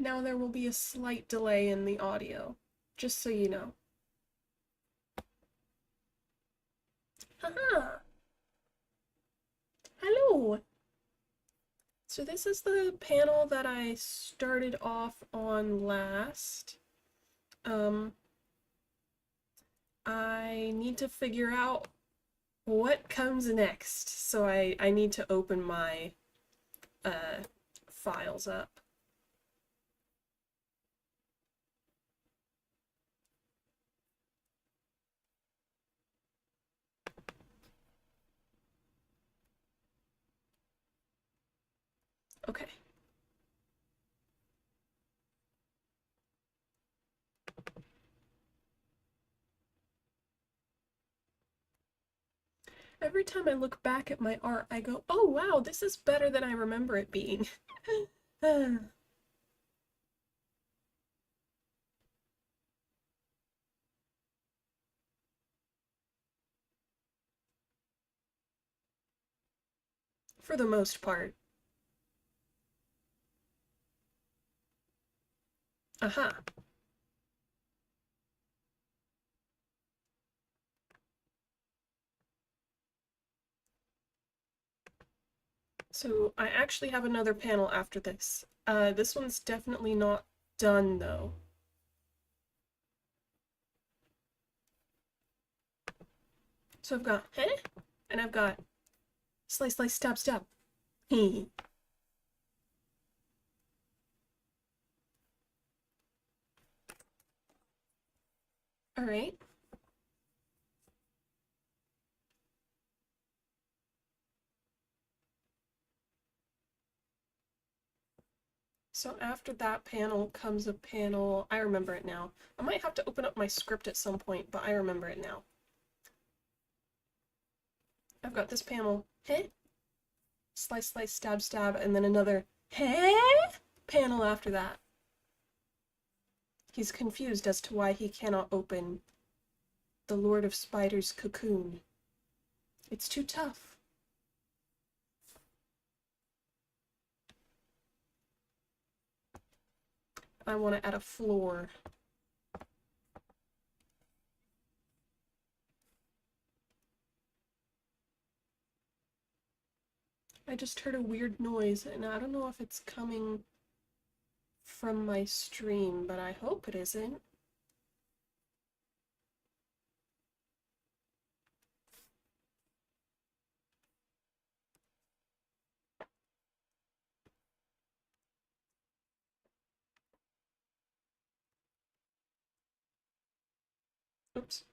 Now there will be a slight delay in the audio, just so you know. Haha! Hello! So this is the panel that I started off on last. I need to figure out what comes next, so I need to open my files up. Okay. Every time I look back at my art, I go, oh wow, this is better than I remember it being. For the most part. Aha. So I actually have another panel after this. This one's definitely not done though. So I've got and I've got slice, slice, stab, stab. Alright. So after that panel comes a panel, I remember it now. I might have to open up my script at some point, but I remember it now. I've got this panel, slice, slice, stab, stab, and then another, panel after that. He's confused as to why he cannot open the Lord of Spiders' cocoon. It's too tough. I want to add a floor. I just heard a weird noise, and I don't know if it's coming from my stream, but I hope it isn't. Oops.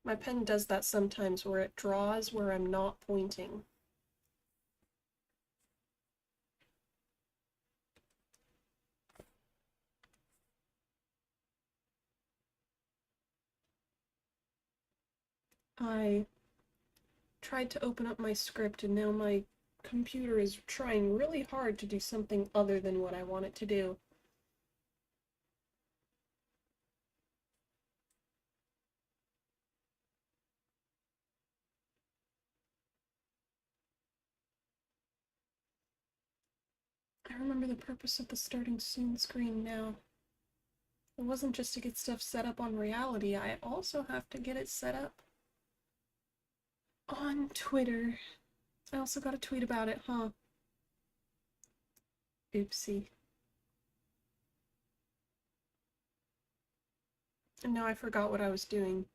My pen does that sometimes, where it draws where I'm not pointing. I tried to open up my script, and now my computer is trying really hard to do something other than what I want it to do. I remember the purpose of the starting soon screen now. It wasn't just to get stuff set up on reality, I also have to get it set up on Twitter. I also got a tweet about it, huh? Oopsie. And now I forgot what I was doing.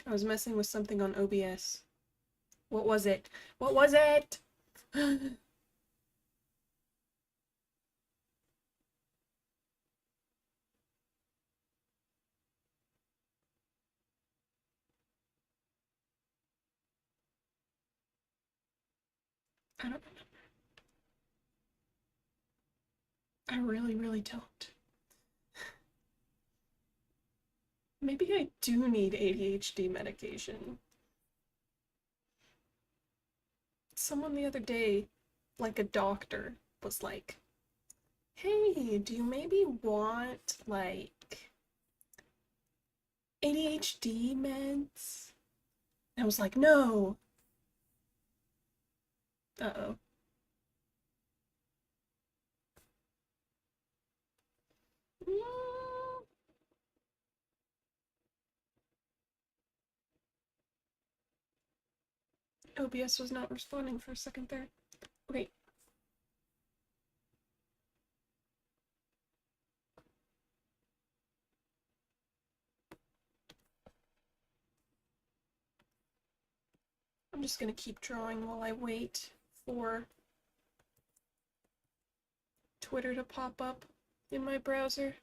I was messing with something on OBS. What was it? What was it? I don't remember. I really, really don't. Maybe I do need ADHD medication. Someone the other day, like a doctor, was like, hey, do you maybe want, like, ADHD meds? And I was like, no. Uh-oh. OBS was not responding for a second there. Okay. I'm just gonna keep drawing while I wait for Twitter to pop up in my browser.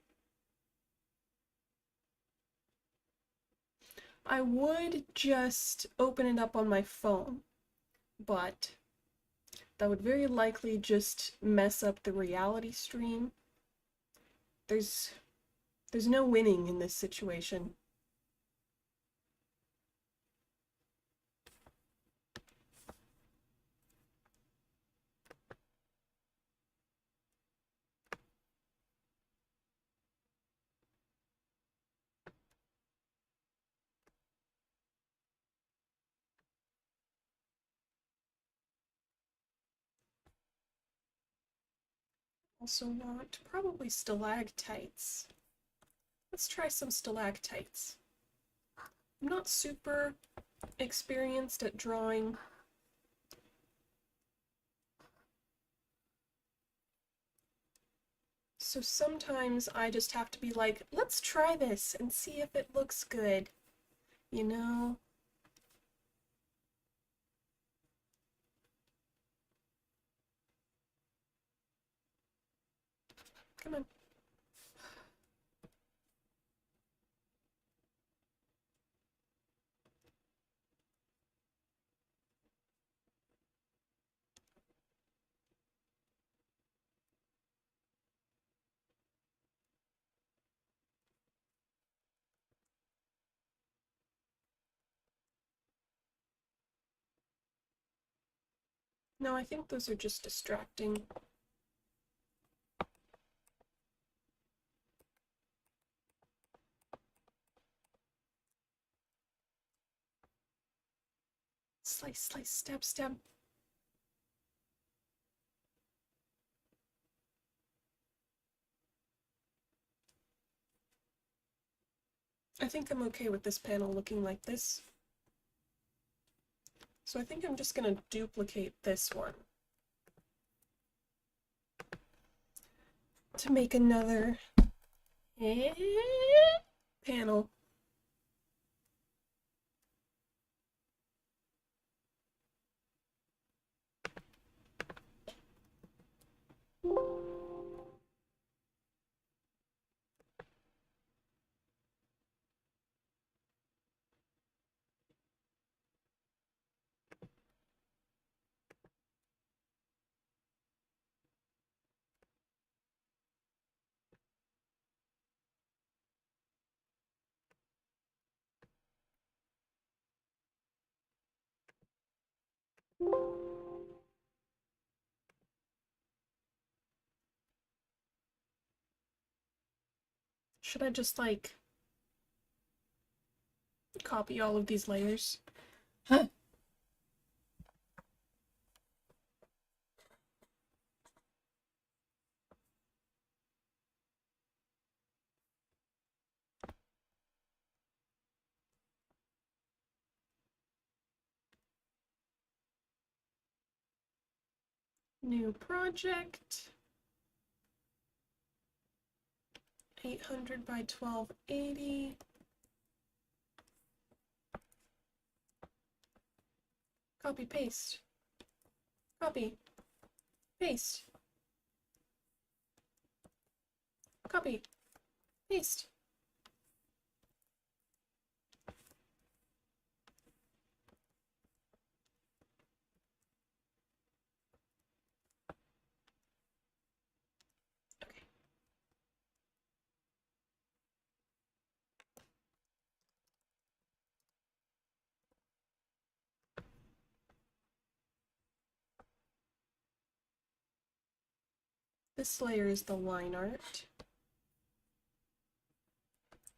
I would just open it up on my phone, but that would very likely just mess up the reality stream. There's no winning in this situation. Also want probably stalactites. Let's try some stalactites. I'm not super experienced at drawing so sometimes I just have to be like, let's try this and see if it looks good, you know? Come on. No, I think those are just distracting. Slice, slice, stab, stab. I think I'm okay with this panel looking like this. So I think I'm just going to duplicate this one to make another panel. Should I just like copy all of these layers? Huh. New project. 800 by 1280. Copy, paste. Copy. Paste. Copy. Paste. Okay. This layer is the line art.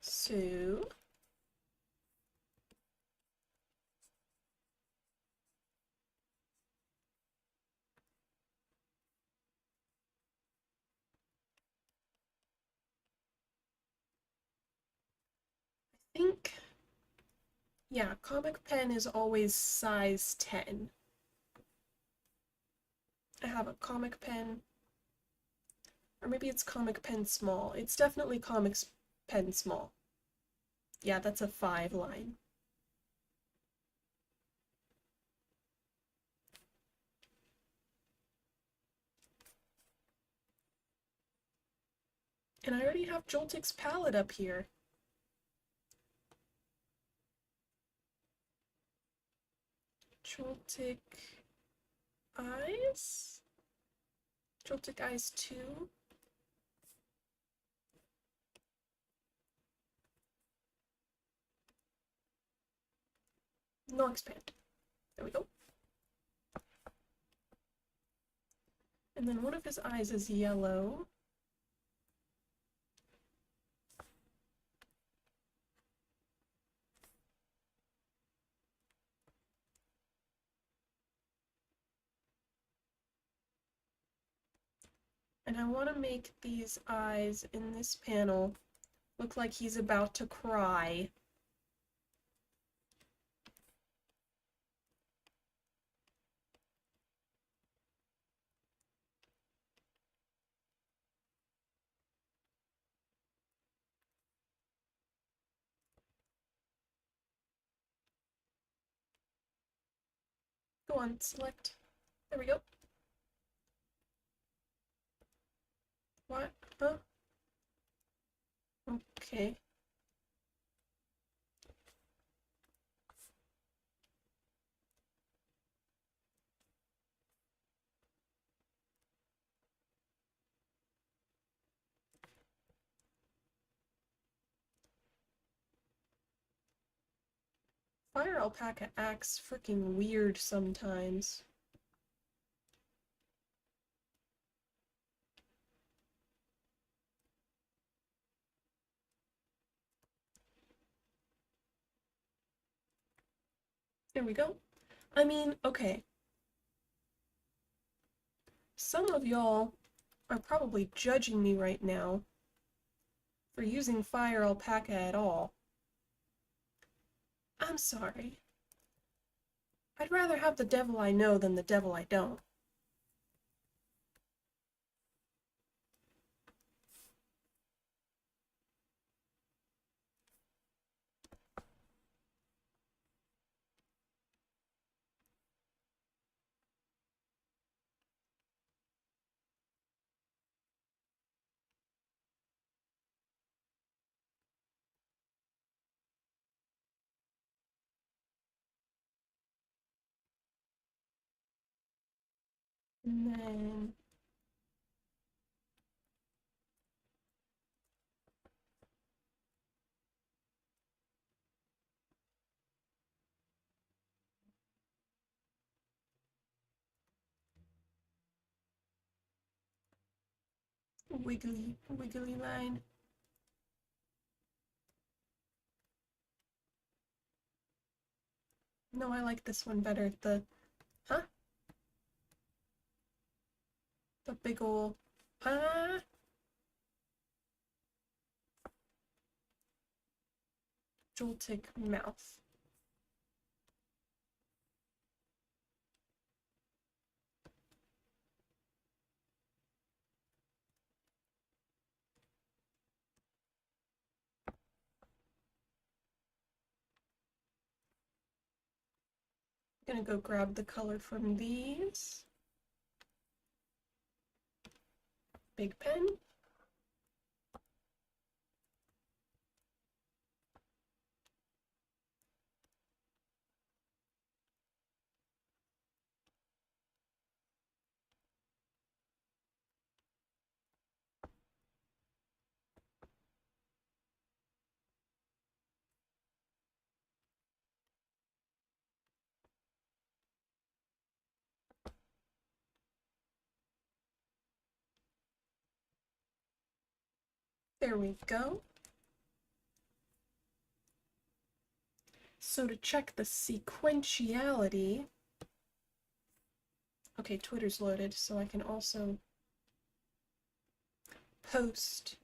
So Yeah, comic pen is always size 10. I have a comic pen, or maybe it's comic pen small. It's definitely comic pen small. Yeah, that's a 5 line. And I already have Joltik's palette up here. Joltik eyes? Joltik eyes 2? No expand. There we go. And then one of his eyes is yellow. And I want to make these eyes in this panel look like he's about to cry. Go on, select. There we go. What? Huh? Okay. Fire alpaca acts freaking weird sometimes. There we go. I mean, okay. Some of y'all are probably judging me right now for using fire alpaca at all. I'm sorry. I'd rather have the devil I know than the devil I don't. And then wiggly, wiggly line. No, I like this one better. Huh? The big ol', Joltik mouth. I'm gonna go grab the color from these. Big pen. There we go. So to check the sequentiality, okay, Twitter's loaded, so I can also post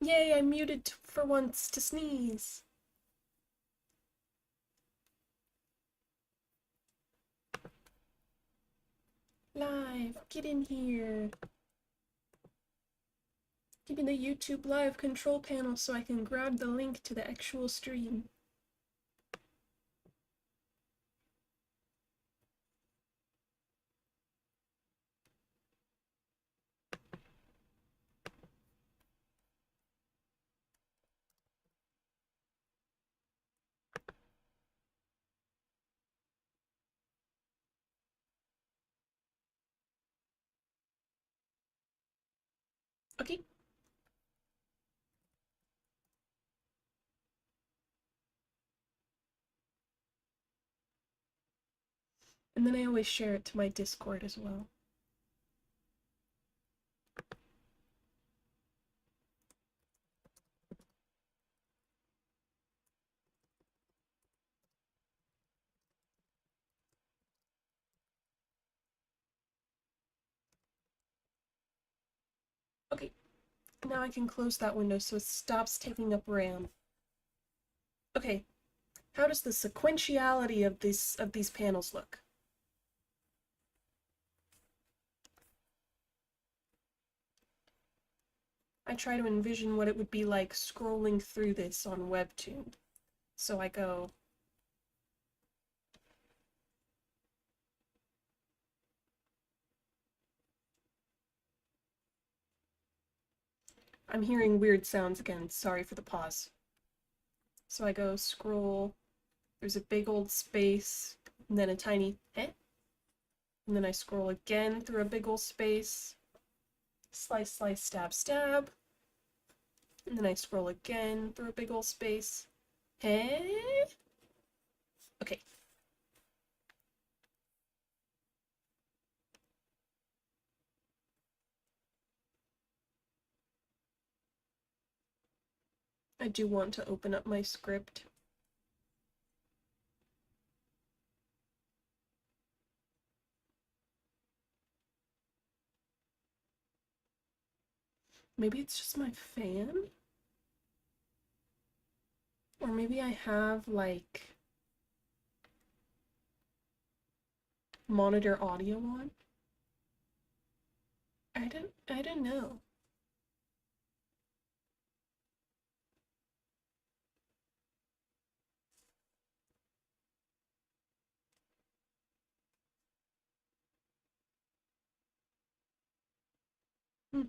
Yay, I muted for once to sneeze. Live, get in here. Give me the YouTube live control panel so I can grab the link to the actual stream. Okay. And then I always share it to my Discord as well. Okay, now I can close that window so it stops taking up RAM. Okay, how does the sequentiality of these panels look? I try to envision what it would be like scrolling through this on Webtoon. So I go, I'm hearing weird sounds again, sorry for the pause. So I go scroll, there's a big old space, and then a tiny and then I scroll again through a big old space, slice, slice, stab, stab, and then I scroll again through a big old space. Okay. I do want to open up my script. Maybe it's just my fan? Or maybe I have, like, monitor audio on? I don't know. Hmm.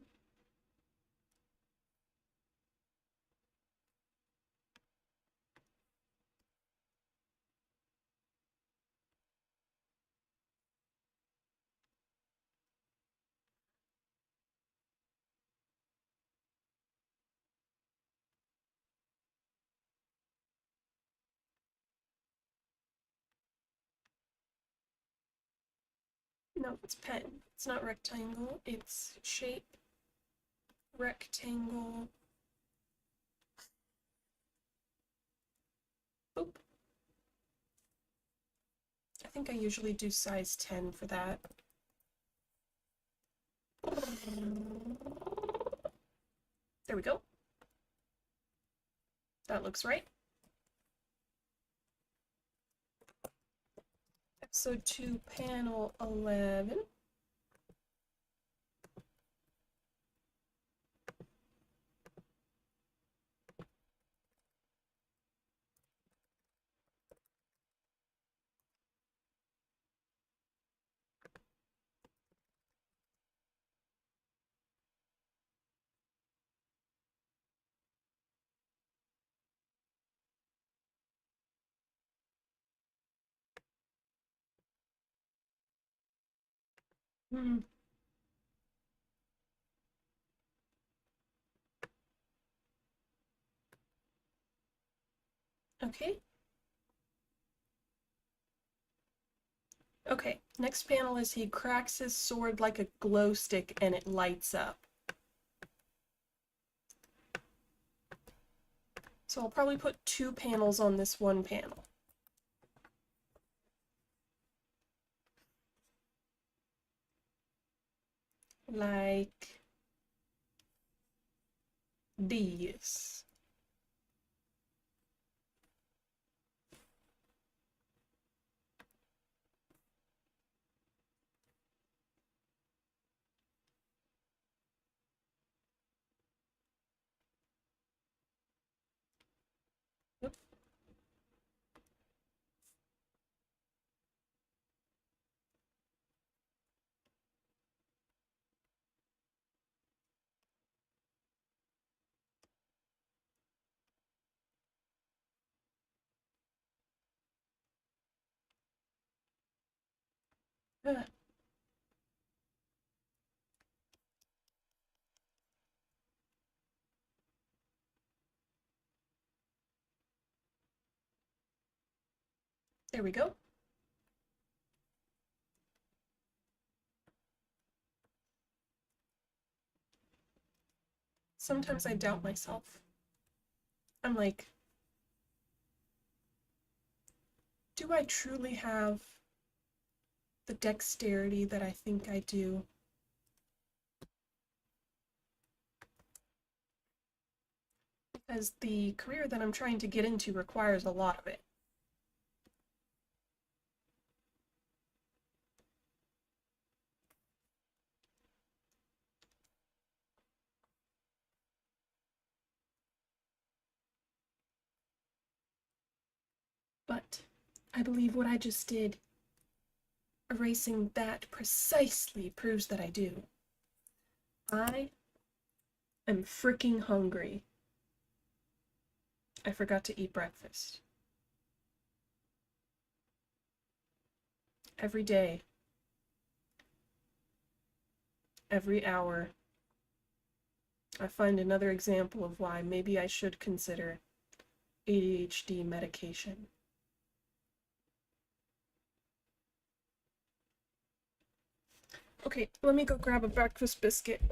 No, it's pen. It's not rectangle, it's shape. Rectangle. Oop. I think I usually do size 10 for that. There we go. That looks right. Episode 2, panel 11. Hmm. Okay. Okay, next panel is he cracks his sword like a glow stick and it lights up. So I'll probably put 2 panels on this one panel. Like These. Yep. Ah, there we go. Sometimes I doubt myself. I'm like, do I truly have the dexterity that I think I do? Because the career that I'm trying to get into requires a lot of it. But I believe what I just did, erasing that precisely, proves that I do. I am freaking hungry. I forgot to eat breakfast. Every day, every hour, I find another example of why maybe I should consider ADHD medication. Okay, let me go grab a breakfast biscuit.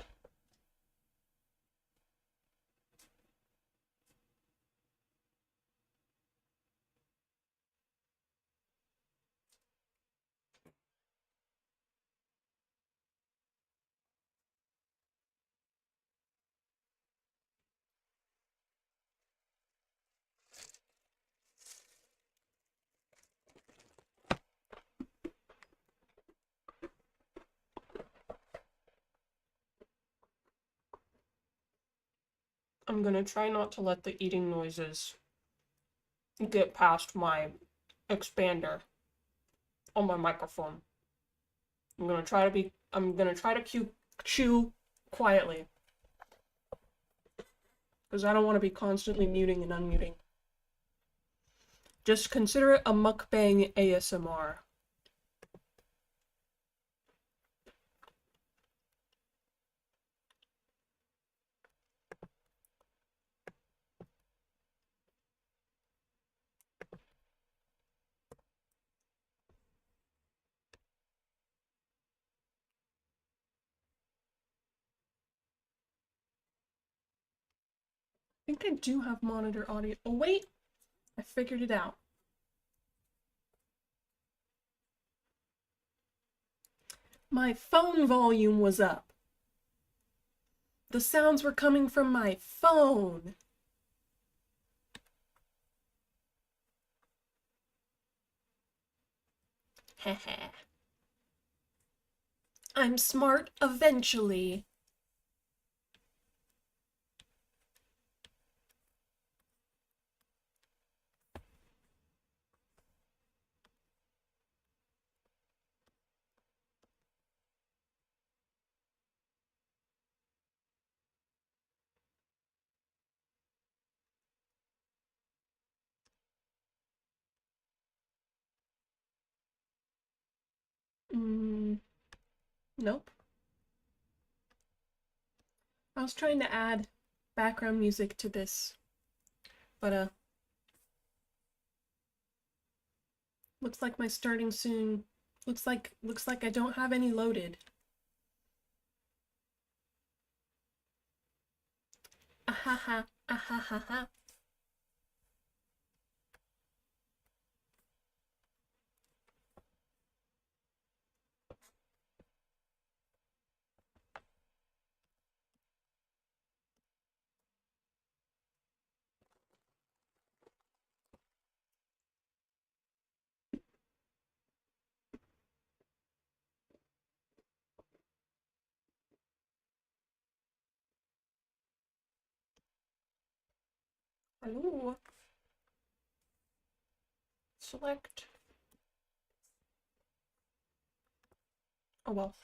I'm gonna try not to let the eating noises get past my expander on my microphone. I'm gonna try to chew quietly. Because I don't want to be constantly muting and unmuting. Just consider it a mukbang ASMR. I think I do have monitor audio. Oh wait, I figured it out. My phone volume was up. The sounds were coming from my phone. Heh. I'm smart eventually. Nope. I was trying to add background music to this, but looks like my starting soon. Looks like I don't have any loaded. Ahaha, ahaha. Ooh. Select. Oh well.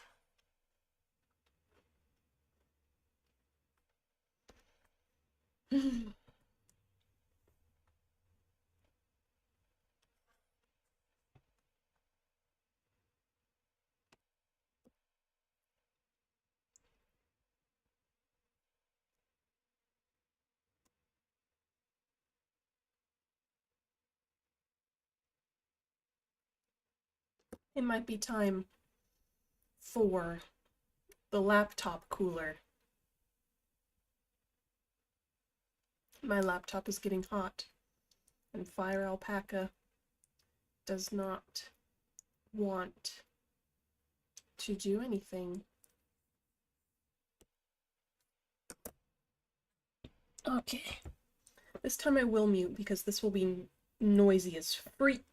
It might be time for the laptop cooler. My laptop is getting hot, and Fire Alpaca does not want to do anything. Okay. This time I will mute because this will be noisy as freak.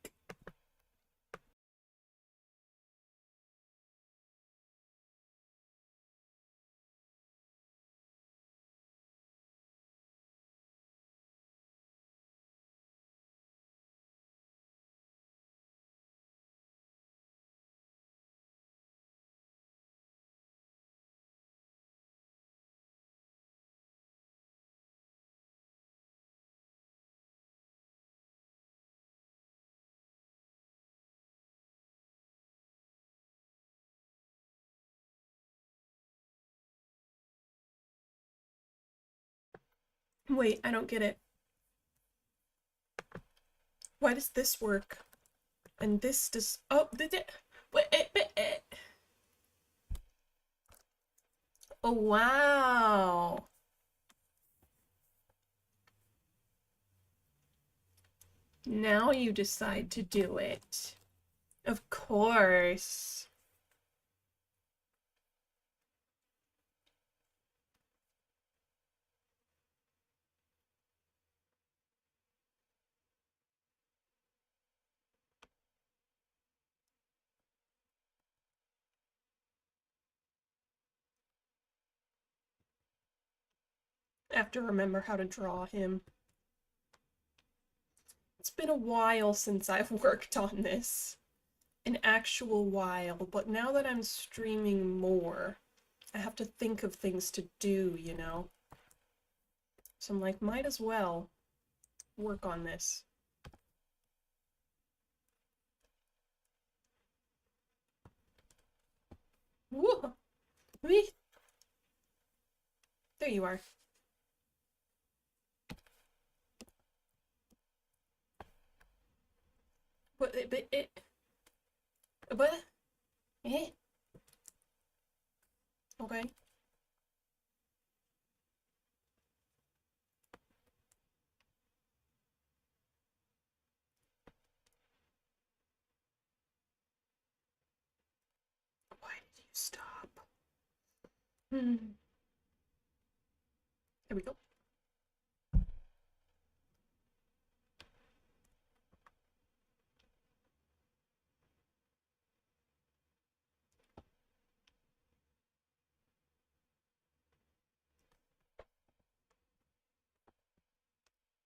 Wait, I don't get it. Why does this work? And this does. Oh, did it? Wait, oh, wow. Now you decide to do it. Of course. I have to remember how to draw him. It's been a while since I've worked on this. An actual while, but now that I'm streaming more, I have to think of things to do, you know? So I'm like, might as well work on this. Woo! Wee! There you are. What? What? Eh? Okay. Why did you stop? Hmm. There we go.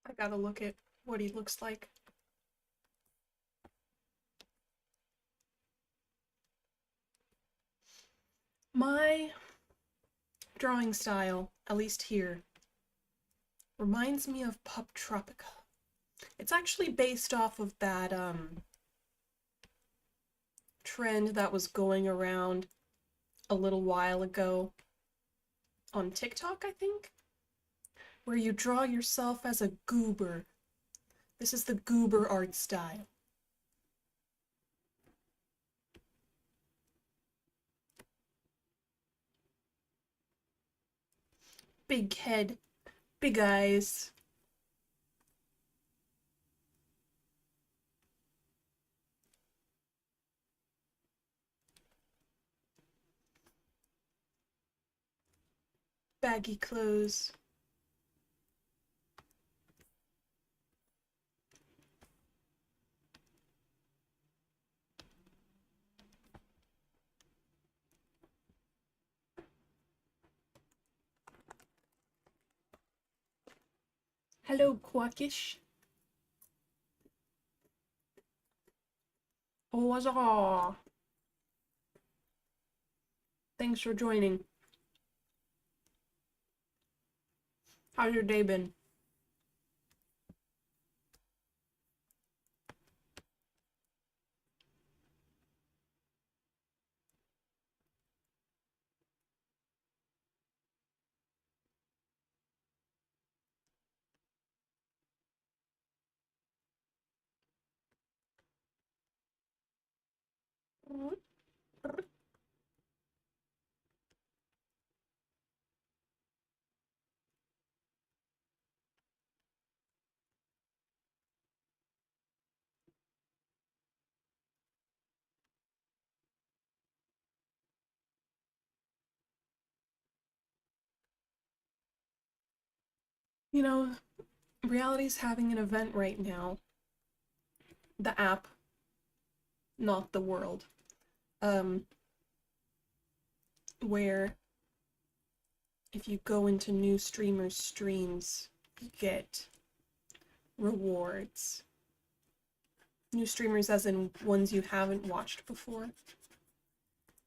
I gotta look at what he looks like. My drawing style, at least here, reminds me of Pup Tropica. It's actually based off of that trend that was going around a little while ago on TikTok, I think, where you draw yourself as a goober. This is the goober art style. Big head, big eyes. Baggy clothes. Hello, Quackish. Oh, what's up? Thanks for joining. How's your day been? You know, Reality's having an event right now. The app, not the world. Um, where if you go into new streamers' streams, you get rewards. New streamers as in ones you haven't watched before.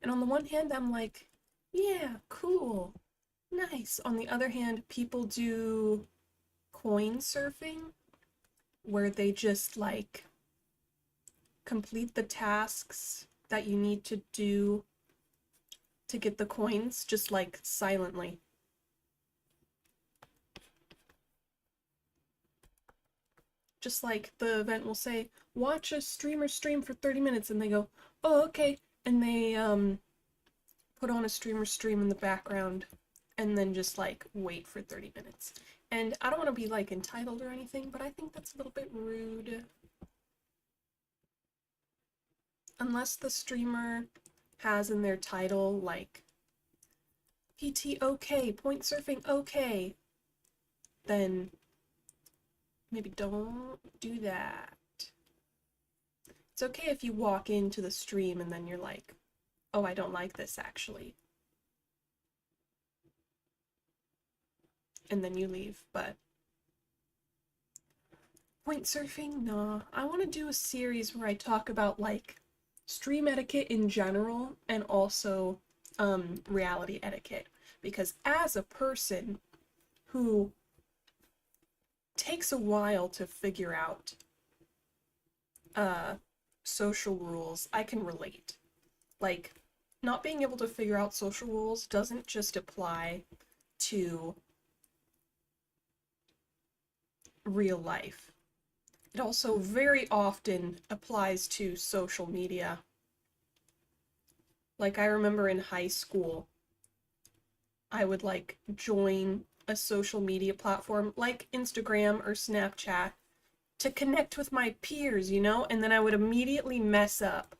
And on the one hand, I'm like, yeah, cool, nice. On the other hand, people do coin surfing, where they just like complete the tasks that you need to do to get the coins, just like silently. Just like the event will say, watch a streamer stream for 30 minutes, and they go, oh, okay. And they put on a streamer stream in the background and then just like wait for 30 minutes. And I don't want to be like entitled or anything, but I think that's a little bit rude. Unless the streamer has in their title like PT okay, point surfing okay, then maybe don't do that. It's okay if you walk into the stream and then you're like, oh, I don't like this actually. And then you leave, but point surfing? Nah. I want to do a series where I talk about like stream etiquette in general and also reality etiquette. Because as a person who takes a while to figure out social rules, I can relate. Like, not being able to figure out social rules doesn't just apply to real life. It also very often applies to social media. Like, I remember in high school, I would like join a social media platform like Instagram or Snapchat to connect with my peers, you know? And then I would immediately mess up.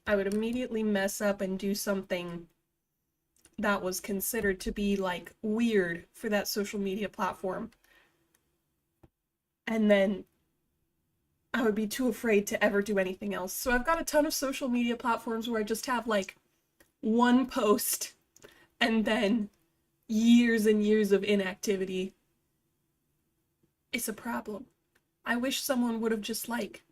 I would immediately mess up and do something that was considered to be like weird for that social media platform. And then I would be too afraid to ever do anything else. So I've got a ton of social media platforms where I just have like one post and then years and years of inactivity. It's a problem. I wish someone would have just like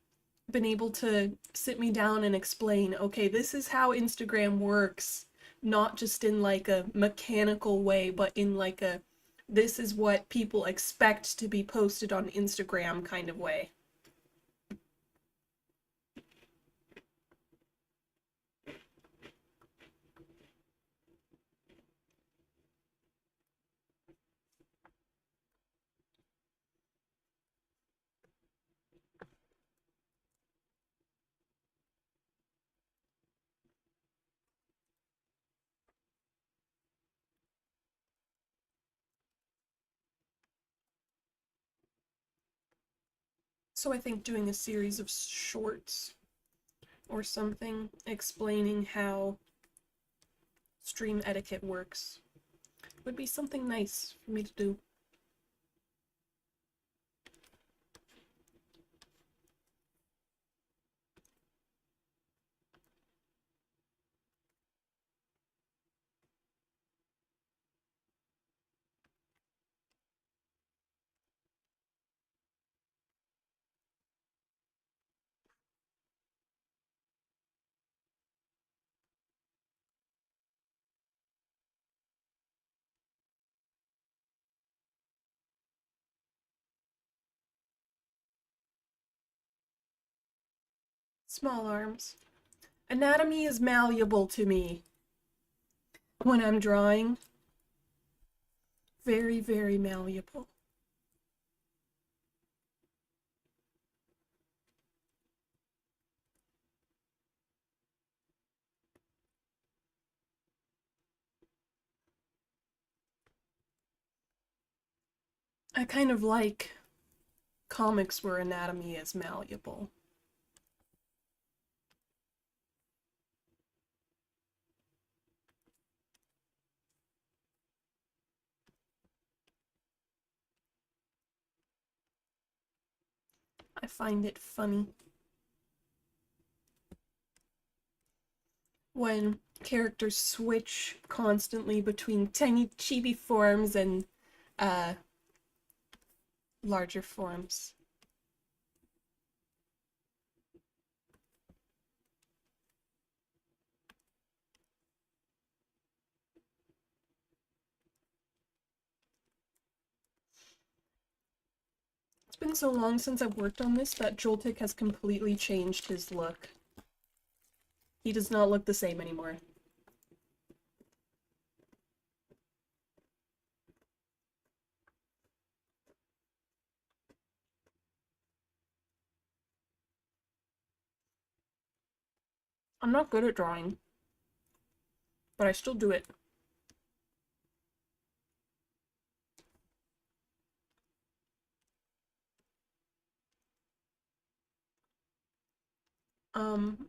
been able to sit me down and explain, okay, this is how Instagram works, not just in like a mechanical way, but in like a this is what people expect to be posted on Instagram kind of way. So I think doing a series of shorts or something explaining how stream etiquette works would be something nice for me to do. Small arms. Anatomy is malleable to me when I'm drawing. Very, very malleable. I kind of like comics where anatomy is malleable. I find it funny when characters switch constantly between tiny chibi forms and uh, larger forms. It's been so long since I've worked on this that Joltik has completely changed his look. He does not look the same anymore. I'm not good at drawing, but I still do it. Um,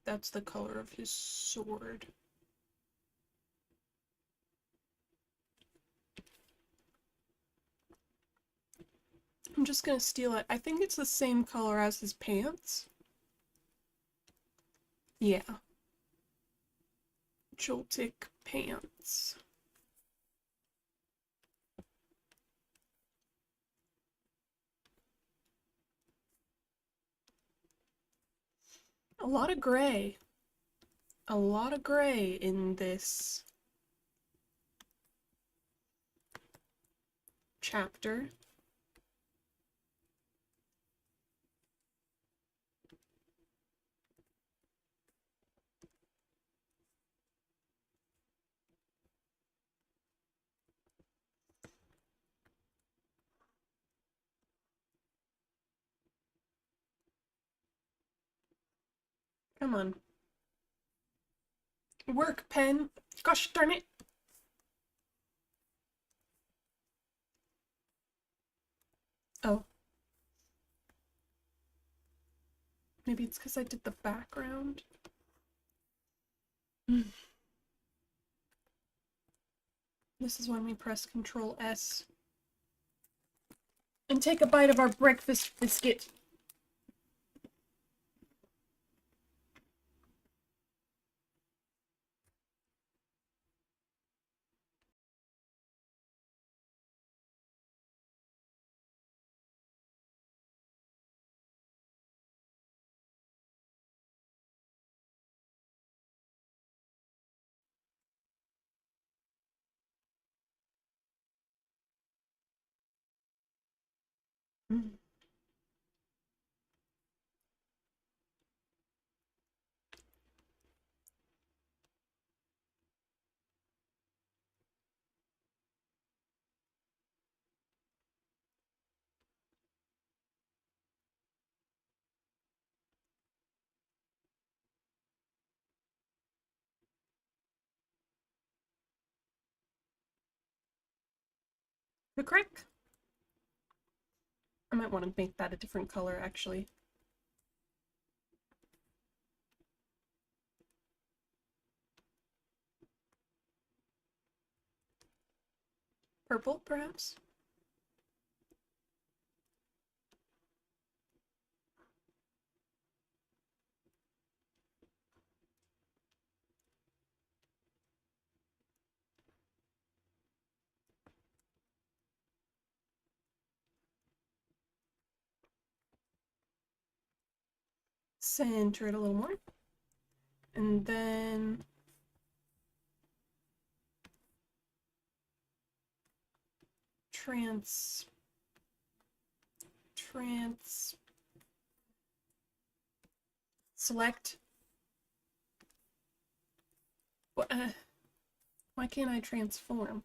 that's the color of his sword. I'm just gonna steal it. I think it's the same color as his pants. Yeah. Joltik pants. A lot of gray. A lot of gray in this chapter. Come on. Work, pen. Gosh darn it. Oh. Maybe it's because I did the background. This is when we press Control S and take a bite of our breakfast biscuit. The crack. I might want to make that a different color, actually. Purple, perhaps? Center it a little more. And then trans Select. Why can't I transform?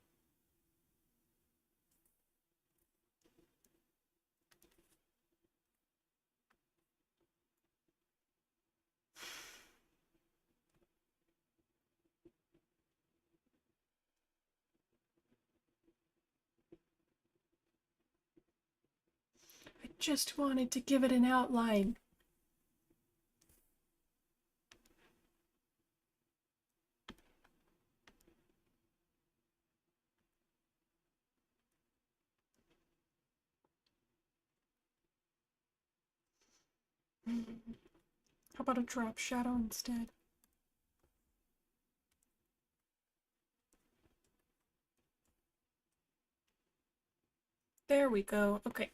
I just wanted to give it an outline. How about a drop shadow instead? There we go. Okay.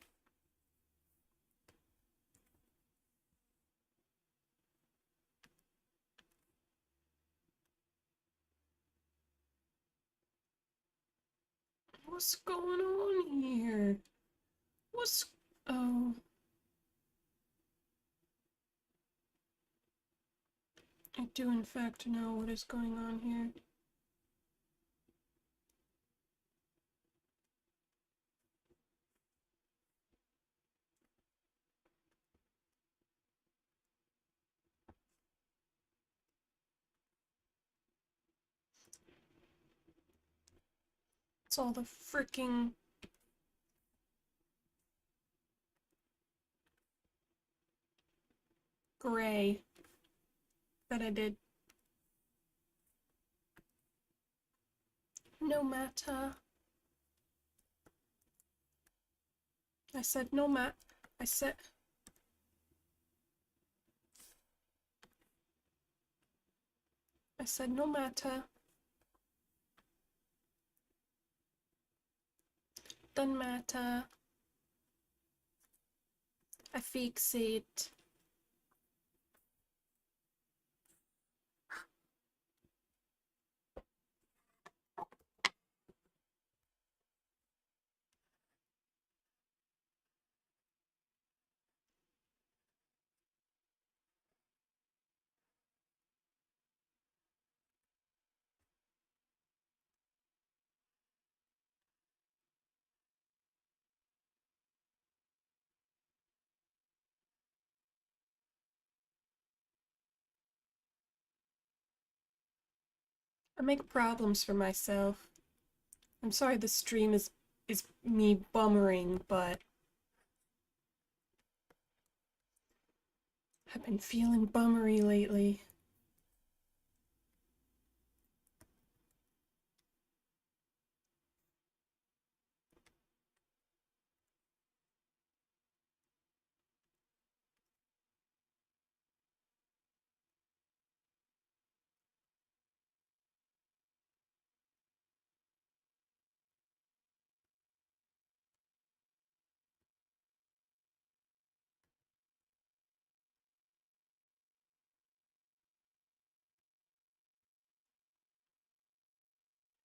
What's going on here? What's... Oh. I do in fact know what is going on here. It's all the freaking gray that I did. No matter. I said no mat. I said... no matter. Doesn't matter. I fix it. I make problems for myself. I'm sorry the stream is me bummering, but I've been feeling bummery lately.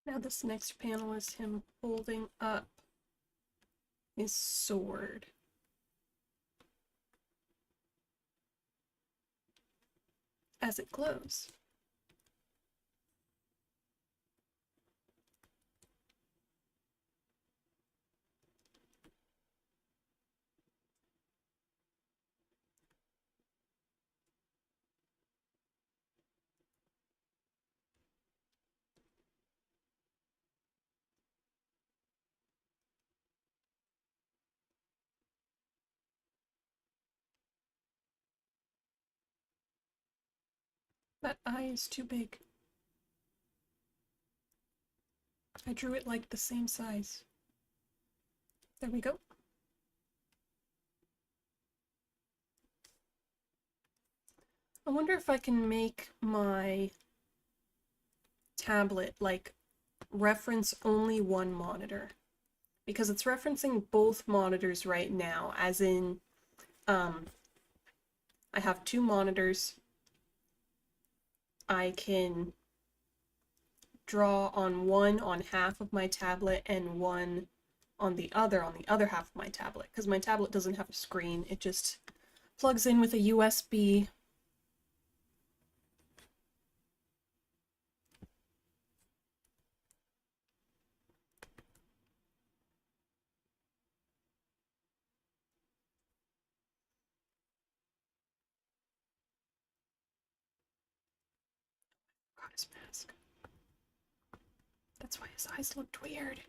Now this next panel is him holding up his sword. As it glows. That eye is too big. I drew it like the same size. There we go. I wonder if I can make my tablet like reference only one monitor, because it's referencing both monitors right now, as in I have two monitors. I can draw on one on half of my tablet and one on the other half of my tablet, because my tablet doesn't have a screen. It just plugs in with a USB his mask. That's why his eyes looked weird.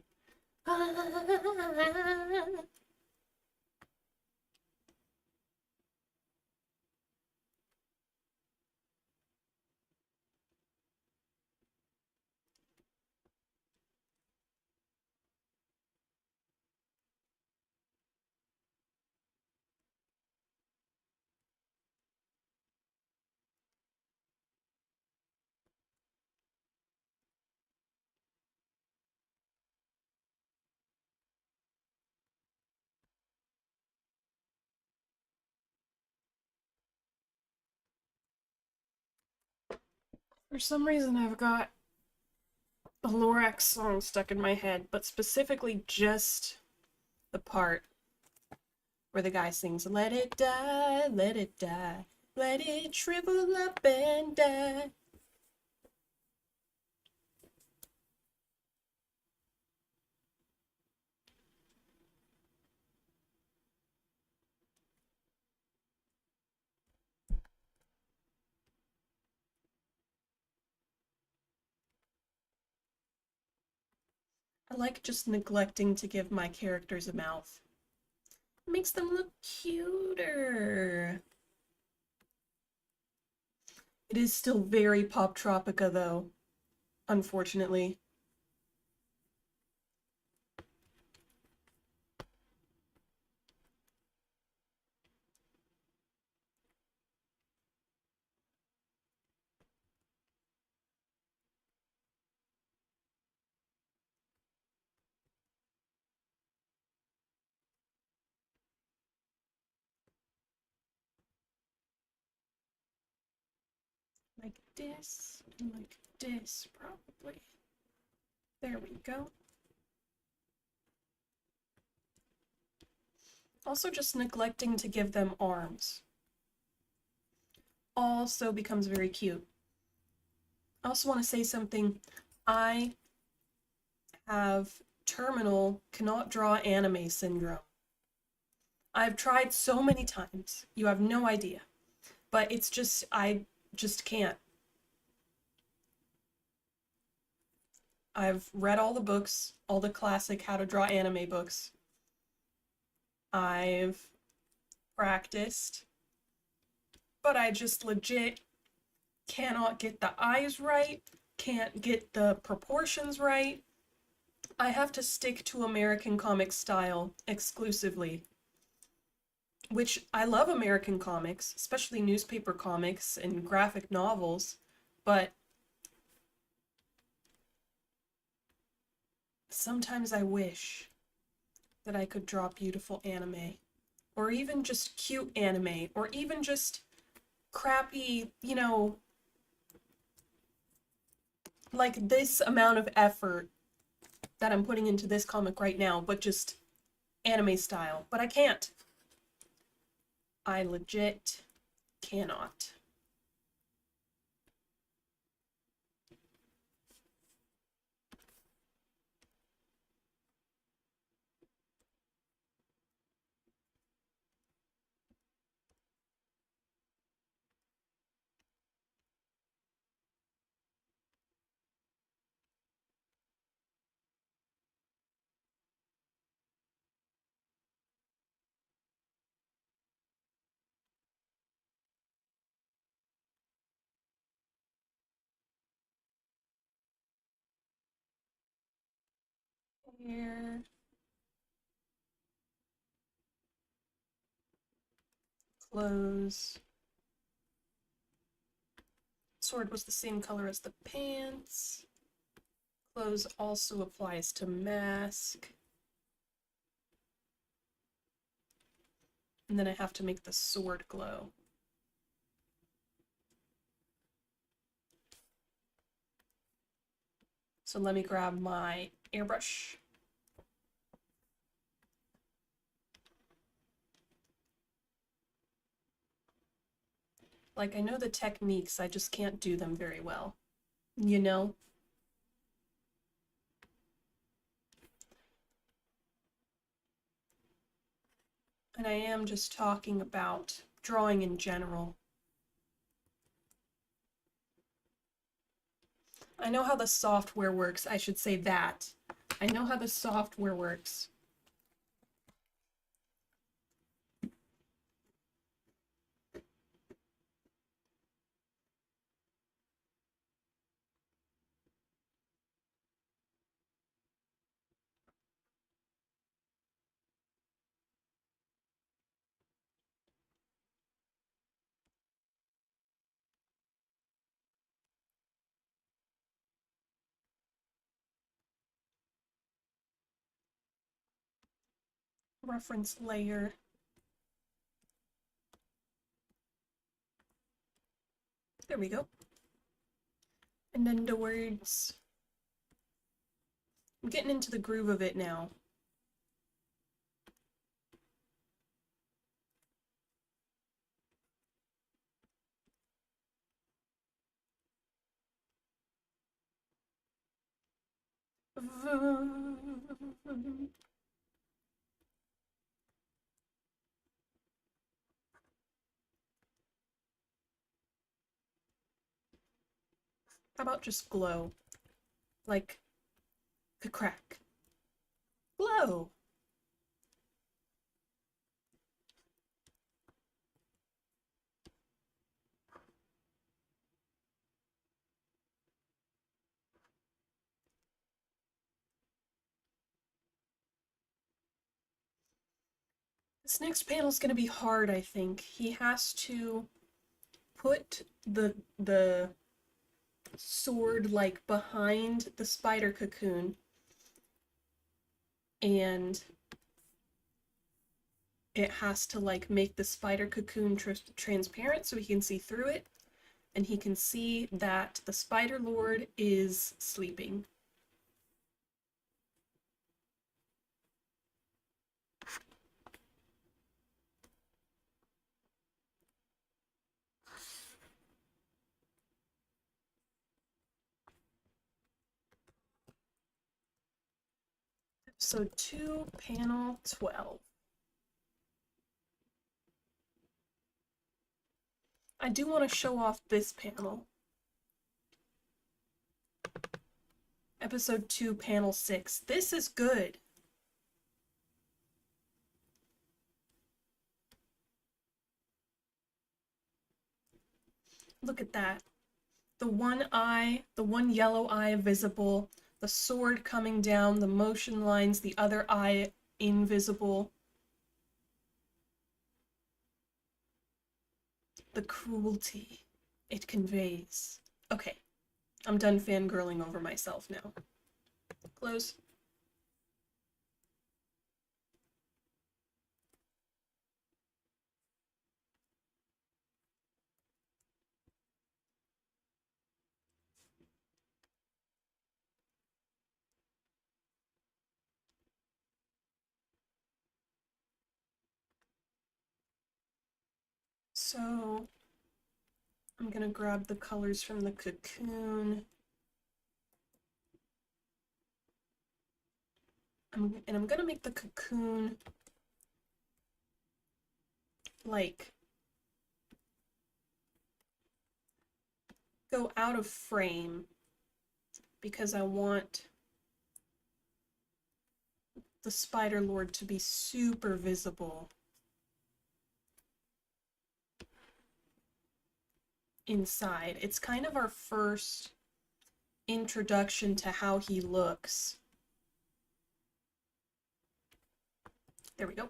For some reason, I've got a Lorax song stuck in my head, but specifically just the part where the guy sings, "Let it die, let it die, let it shrivel up and die." I like just neglecting to give my characters a mouth. It makes them look cuter. It is still very Pop Tropica, though, unfortunately. Like this, and like this, probably. There we go. Also just neglecting to give them arms also becomes very cute. I also want to say something. I have terminal cannot draw anime syndrome. I've tried so many times. You have no idea. But it's just, I just can't. I've read all the books, all the classic how to draw anime books. I've practiced, but I just legit cannot get the eyes right, can't get the proportions right. I have to stick to American comic style exclusively, which I love American comics, especially newspaper comics and graphic novels, but sometimes I wish that I could draw beautiful anime, or even just cute anime, or even just crappy, you know, like this amount of effort that I'm putting into this comic right now, but just anime style. But I can't. I legit cannot. Here. Clothes. Sword was the same color as the pants. Clothes also applies to mask. And then I have to make the sword glow. So let me grab my airbrush. Like, I know the techniques, I just can't do them very well. You know? And I am just talking about drawing in general. I know how the software works. I should say that. I know how the software works. Reference layer. There we go. And then the words. I'm getting into the groove of it now. How about just glow? Like the crack. Glow! This next panel is going to be hard, I think. He has to put the sword like behind the spider cocoon, and it has to like make the spider cocoon transparent so he can see through it, and he can see that the Spider Lord is sleeping. Episode 2, panel 12. I do want to show off this panel. Episode 2, panel 6. This is good. Look at that. The one eye, the one yellow eye visible, the sword coming down, the motion lines, the other eye invisible. The cruelty it conveys. Okay, I'm done fangirling over myself now. Close. So I'm gonna grab the colors from the cocoon. And I'm gonna make the cocoon like go out of frame because I want the Spider Lord to be super visible inside. It's kind of our first introduction to how he looks. There we go.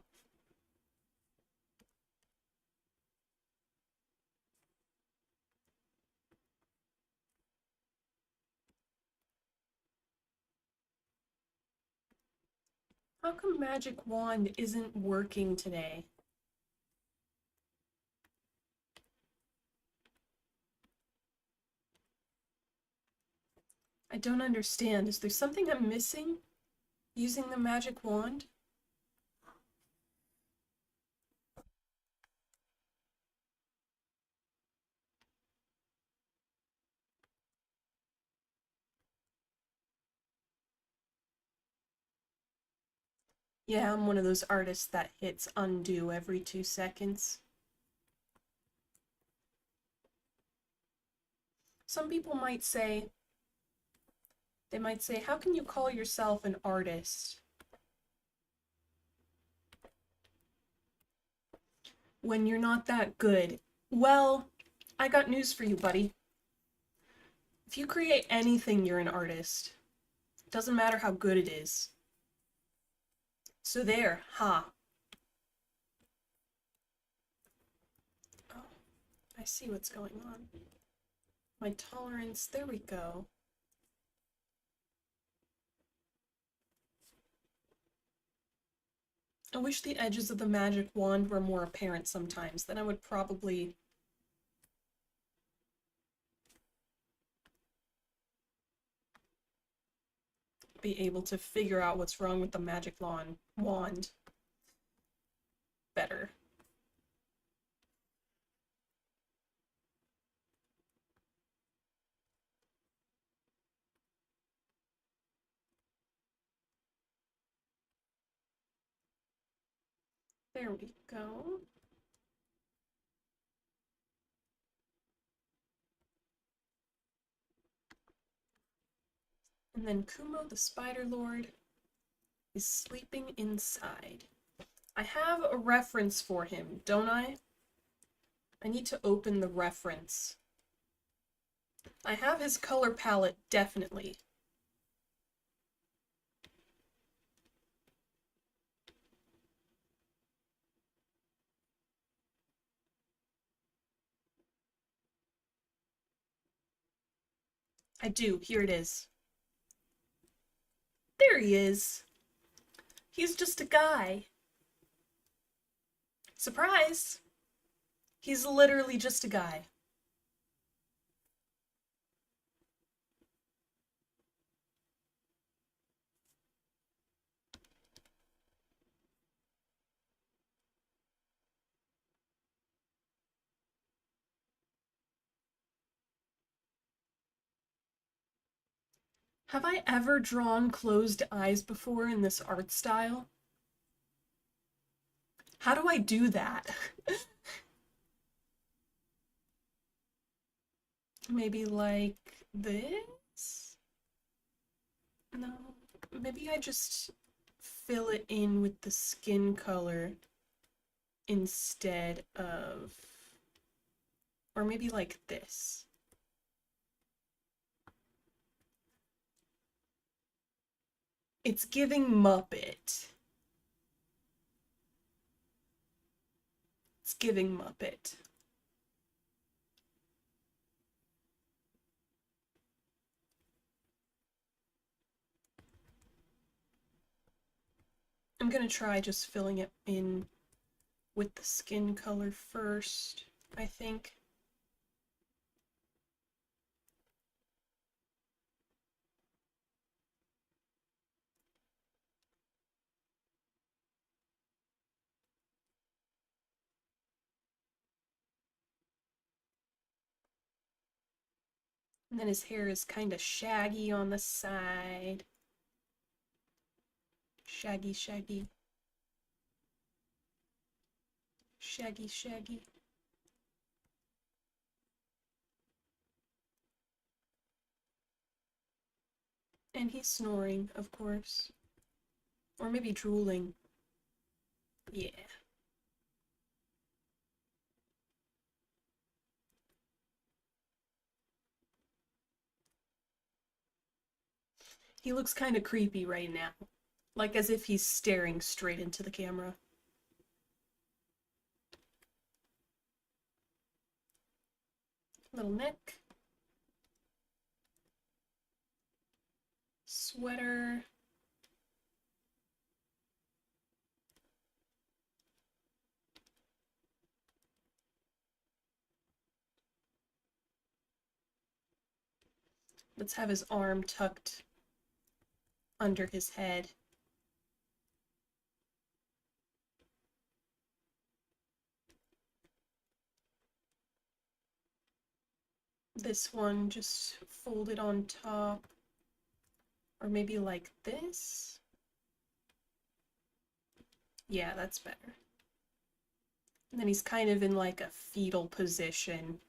How come Magic Wand isn't working today? I don't understand. Is there something I'm missing using the Magic Wand? Yeah, I'm one of those artists that hits undo every 2 seconds. Some people might say, They might say, how can you call yourself an artist when you're not that good? Well, I got news for you, buddy. If you create anything, you're an artist. Doesn't matter how good it is. So there, ha. Oh, I see what's going on. My tolerance, there we go. I wish the edges of the magic wand were more apparent sometimes, then I would probably be able to figure out what's wrong with the magic wand better. There we go. And then Kumo the Spider Lord is sleeping inside. I have a reference for him, don't I? I need to open the reference. I have his color palette, definitely. I do, here it is. There he is. He's just a guy. Surprise! He's literally just a guy. Have I ever drawn closed eyes before in this art style? How do I do that? Maybe like this? No, maybe I just fill it in with the skin color instead of, or maybe like this. It's giving Muppet. It's giving Muppet. I'm gonna try just filling it in with the skin color first, I think. And then his hair is kind of shaggy on the side. Shaggy, shaggy. Shaggy, shaggy. And he's snoring, of course. Or maybe drooling. Yeah. He looks kind of creepy right now. Like as if he's staring straight into the camera. Little neck. Sweater. Let's have his arm tucked under his head. This one just folded on top. Or maybe like this? Yeah, that's better. And then he's kind of in like a fetal position.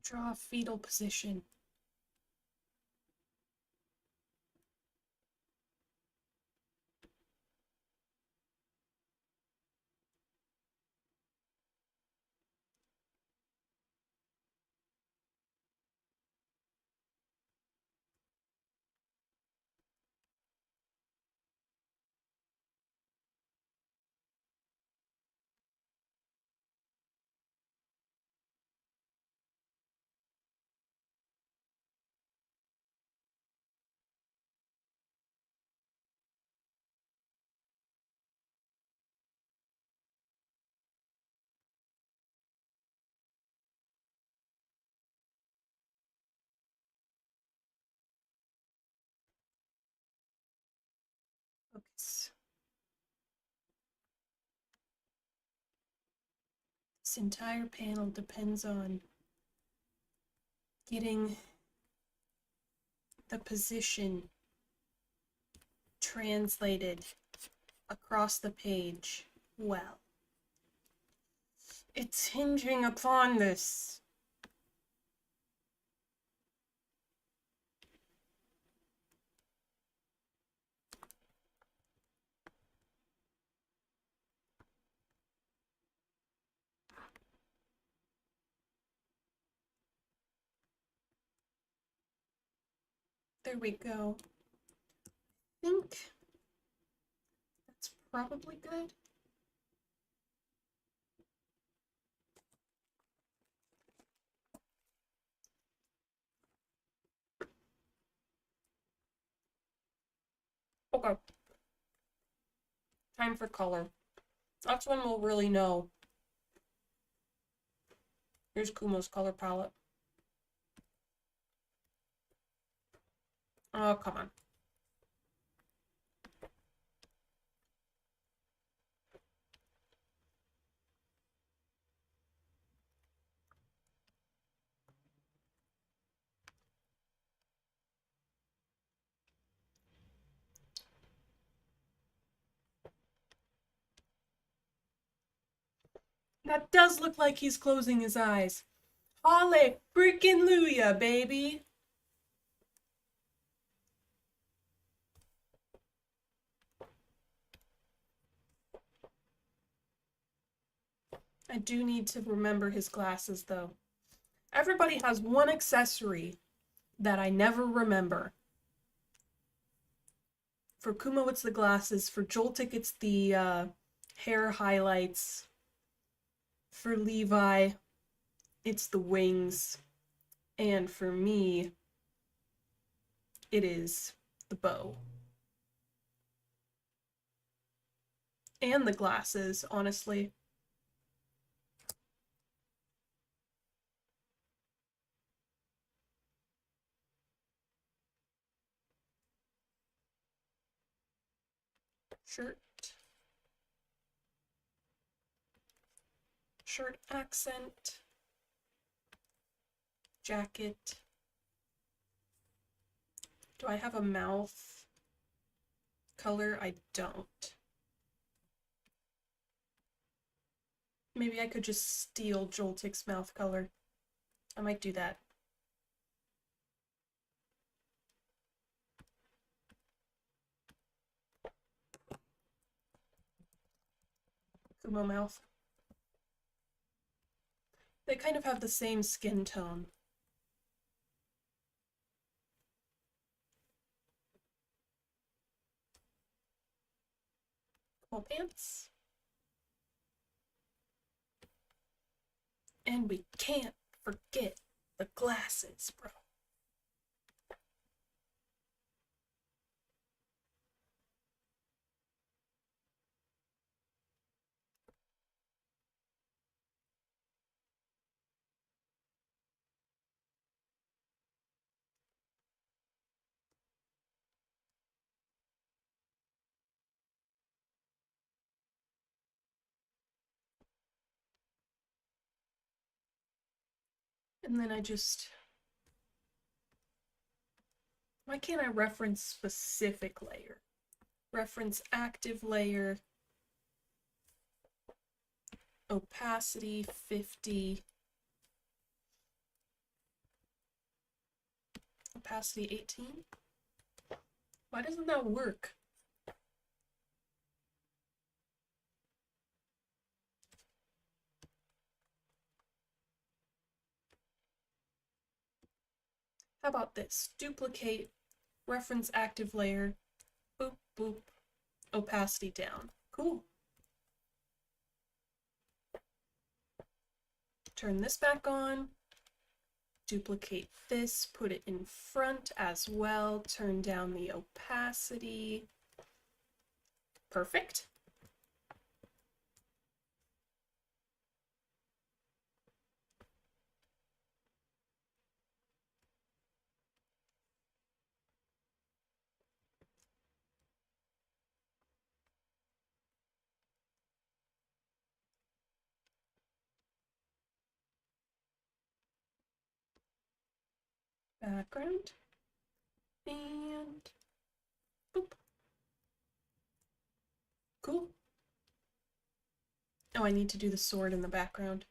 Draw a fetal position. Focus. This entire panel depends on getting the position translated across the page well. It's hinging upon this. There we go. I think that's probably good. Okay. Time for color. That's when we'll really know. Here's Kumo's color palette. Oh, come on. That does look like he's closing his eyes. Holly freaking Luya, baby! I do need to remember his glasses, though. Everybody has one accessory that I never remember. For Kumo, it's the glasses. For Joltik, it's the hair highlights. For Levi, it's the wings. And for me, it is the bow. And the glasses, honestly. Shirt accent, jacket. Do I have a mouth color? I don't. Maybe I could just steal Joltik's mouth color. I might do that. Kumo mouth. They kind of have the same skin tone. Kumo pants. And we can't forget the glasses, bro. And then why can't I reference specific layer? Reference active layer, opacity 50, opacity 18? Why doesn't that work? How about this? Duplicate, reference active layer, boop, boop, opacity down. Cool. Turn this back on, duplicate this, put it in front as well, turn down the opacity. Perfect. Background, and boop. Cool. Oh, I need to do the sword in the background.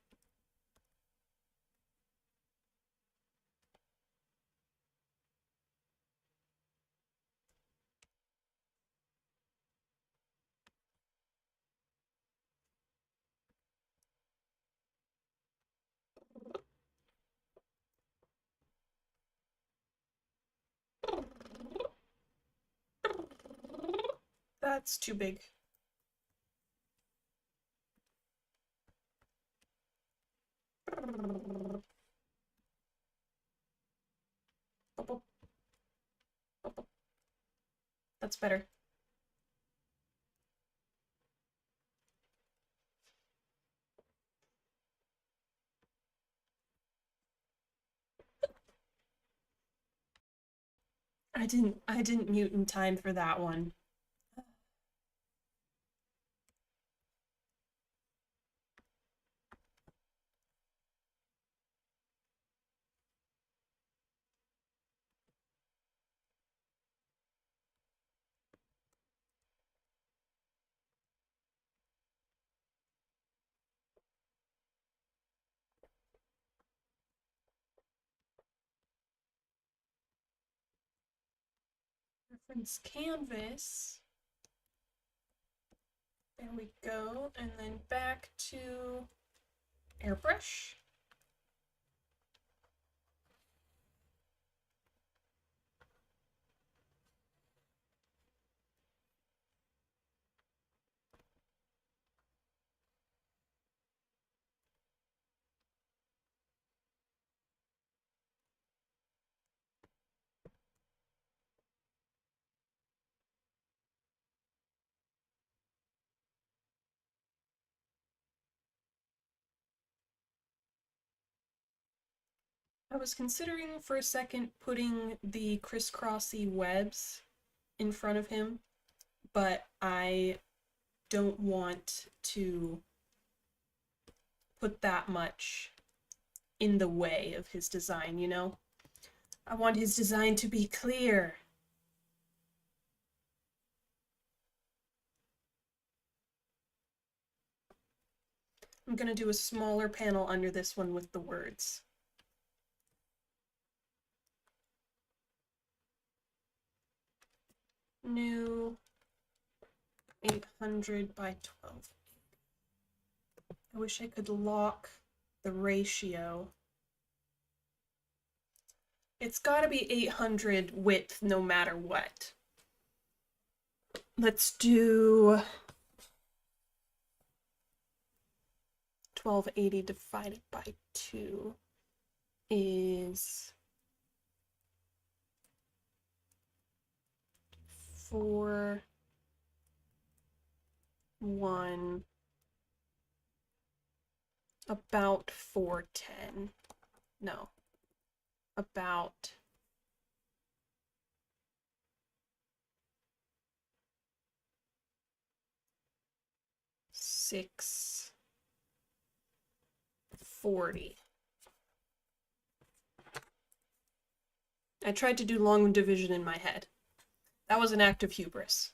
That's too big. That's better. I didn't mute in time for that one. Reference canvas. There we go. And then back to airbrush. I was considering for a second putting the crisscrossy webs in front of him, but I don't want to put that much in the way of his design, you know? I want his design to be clear. I'm gonna do a smaller panel under this one with the words. New 800 by 12. I wish I could lock the ratio. It's gotta be 800 width no matter what. Let's do 1280 divided by 2 is 4, 1, about 410. No, about 640. I tried to do long division in my head. That was an act of hubris.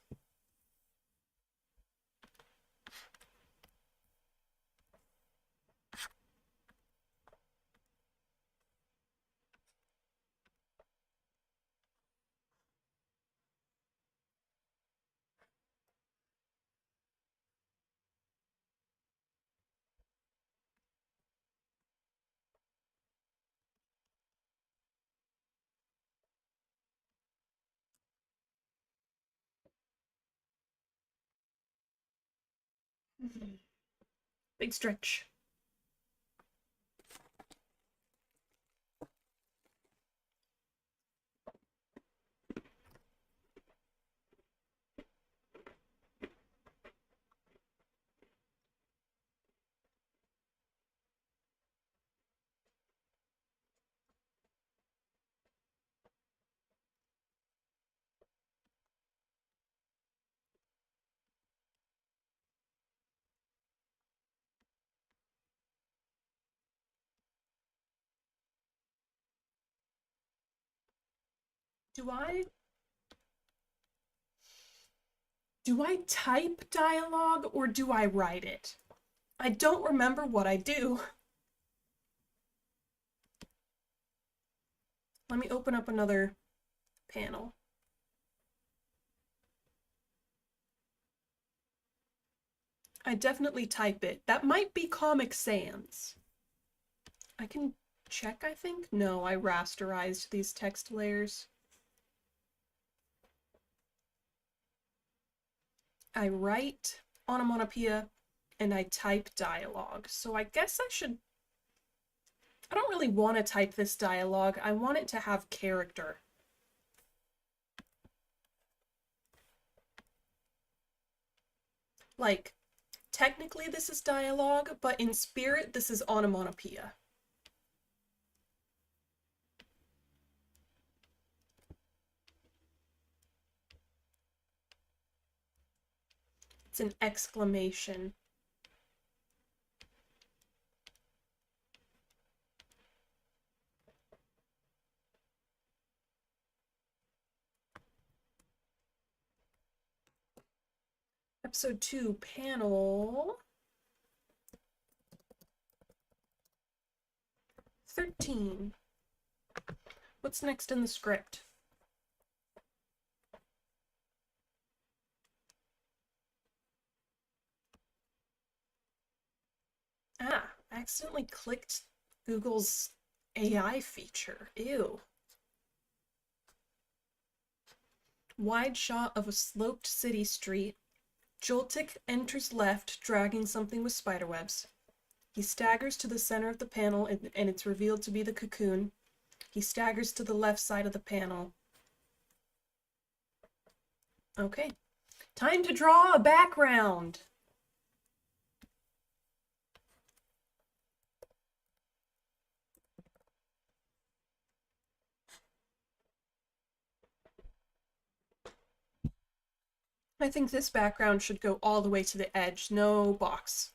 Big stretch. Do I type dialogue or do I write it? I don't remember what I do. Let me open up another panel. I definitely type it. That might be Comic Sans. I can check, I think? No, I rasterized these text layers. I write onomatopoeia and I type dialogue. So I guess I don't really want to type this dialogue. I want it to have character. Like, technically this is dialogue, but in spirit this is onomatopoeia. It's an exclamation. Episode 2, panel 13. What's next in the script? Ah, I accidentally clicked Google's AI feature. Ew. Wide shot of a sloped city street. Joltik enters left, dragging something with spiderwebs. He staggers to the center of the panel, and it's revealed to be the cocoon. He staggers to the left side of the panel. Okay. Time to draw a background! I think this background should go all the way to the edge, no box.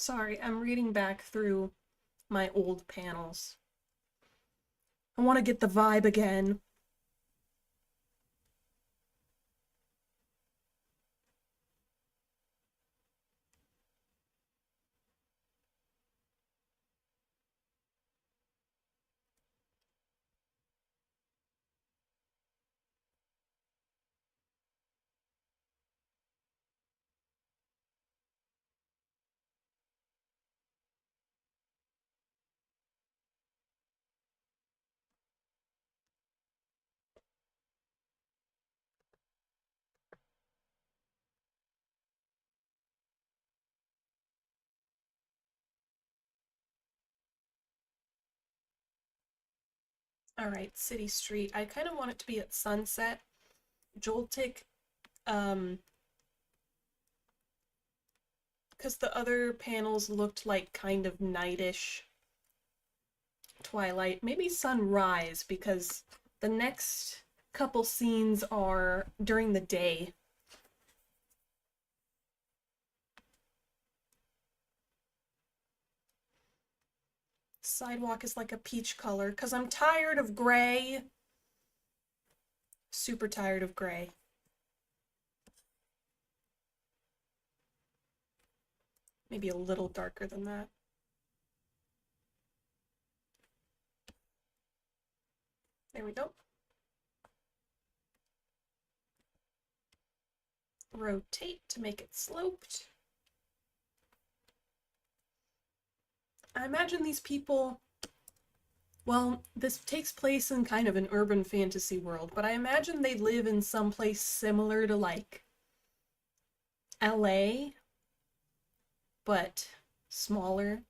Sorry, I'm reading back through my old panels. I want to get the vibe again. Alright, City Street. I kind of want it to be at sunset. Joltik, because the other panels looked like kind of nightish. Twilight. Maybe sunrise, because the next couple scenes are during the day. Sidewalk is like a peach color, because I'm tired of gray. super tired of gray. Maybe a little darker than that. There we go. Rotate to make it sloped. I imagine these people, well, this takes place in kind of an urban fantasy world, but I imagine they live in some place similar to like LA, but smaller.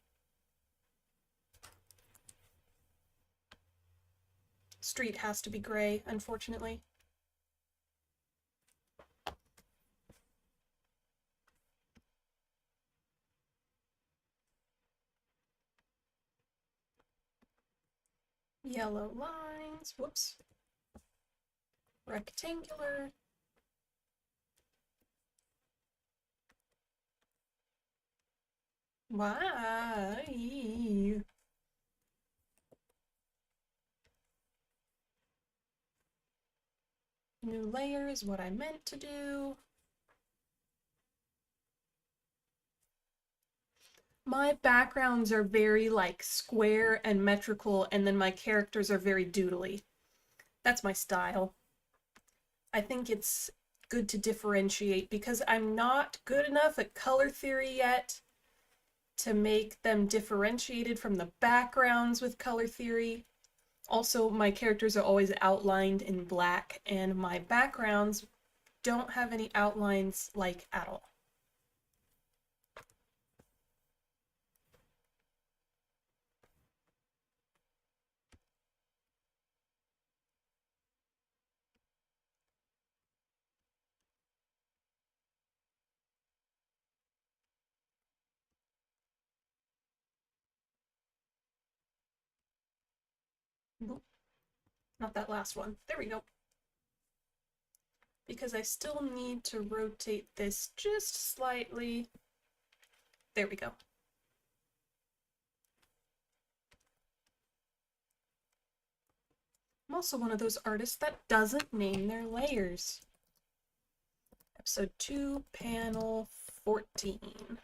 Street has to be gray, unfortunately. Yellow lines, whoops. Rectangular. Why? New layer is what I meant to do. My backgrounds are very like square and metrical, and then my characters are very doodly. That's my style. I think it's good to differentiate because I'm not good enough at color theory yet to make them differentiated from the backgrounds with color theory. Also, my characters are always outlined in black, and my backgrounds don't have any outlines like at all. Nope. Not that last one. There we go. Because I still need to rotate this just slightly. There we go. I'm also one of those artists that doesn't name their layers. Episode 2, panel 14.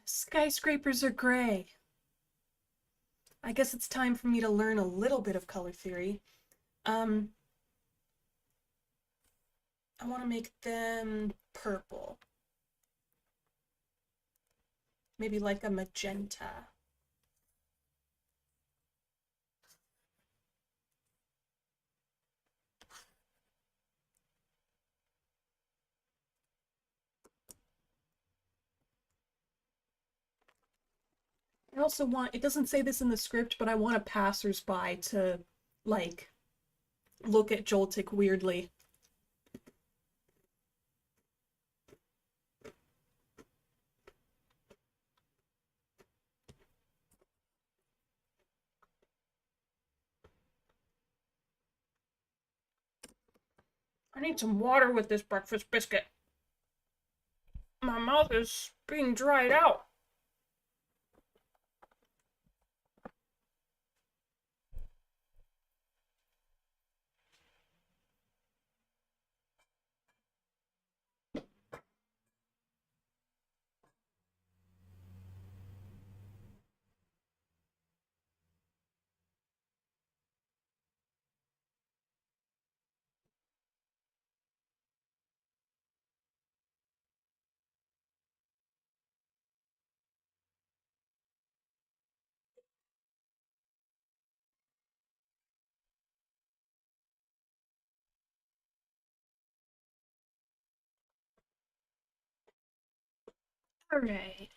Skyscrapers are gray. I guess it's time for me to learn a little bit of color theory. I want to make them purple. Maybe like a magenta. I also want, it doesn't say this in the script, but I want a passersby to, like, look at Joltik weirdly. I need some water with this breakfast biscuit. My mouth is being dried out. Hooray.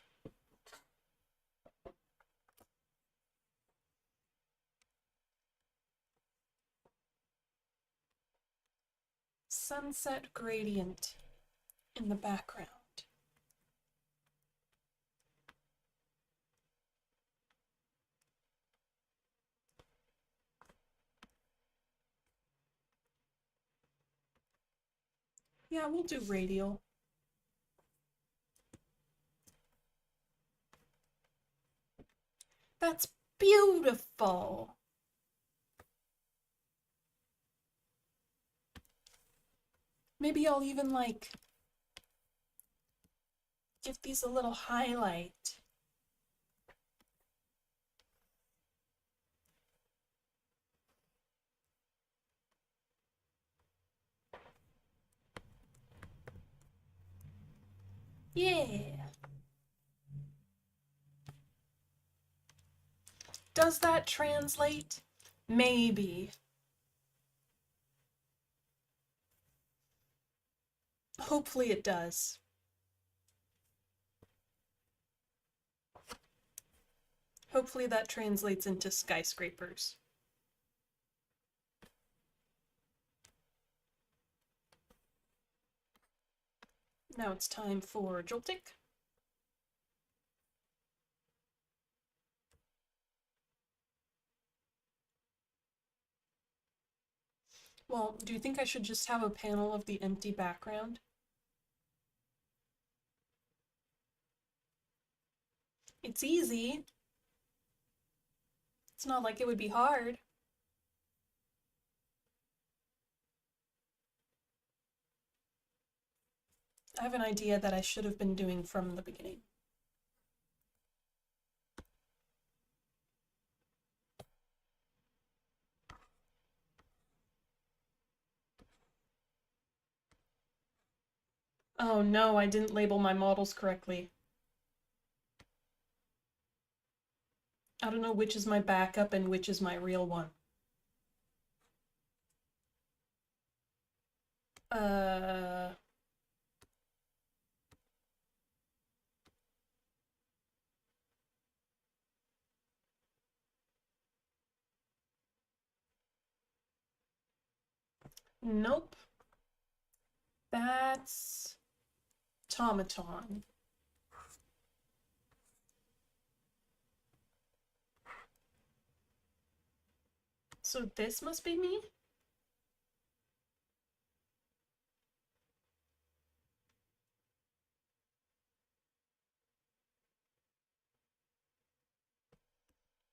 Sunset gradient in the background. Yeah, we'll do radial. That's beautiful. Maybe I'll even like give these a little highlight. Yeah. Does that translate? Maybe. Hopefully it does. Hopefully that translates into skyscrapers. Now it's time for Joltik. Well, do you think I should just have a panel of the empty background? It's easy. It's not like it would be hard. I have an idea that I should have been doing from the beginning. Oh no, I didn't label my models correctly. I don't know which is my backup and which is my real one. Uh... Nope. That's Tomaton. So this must be me?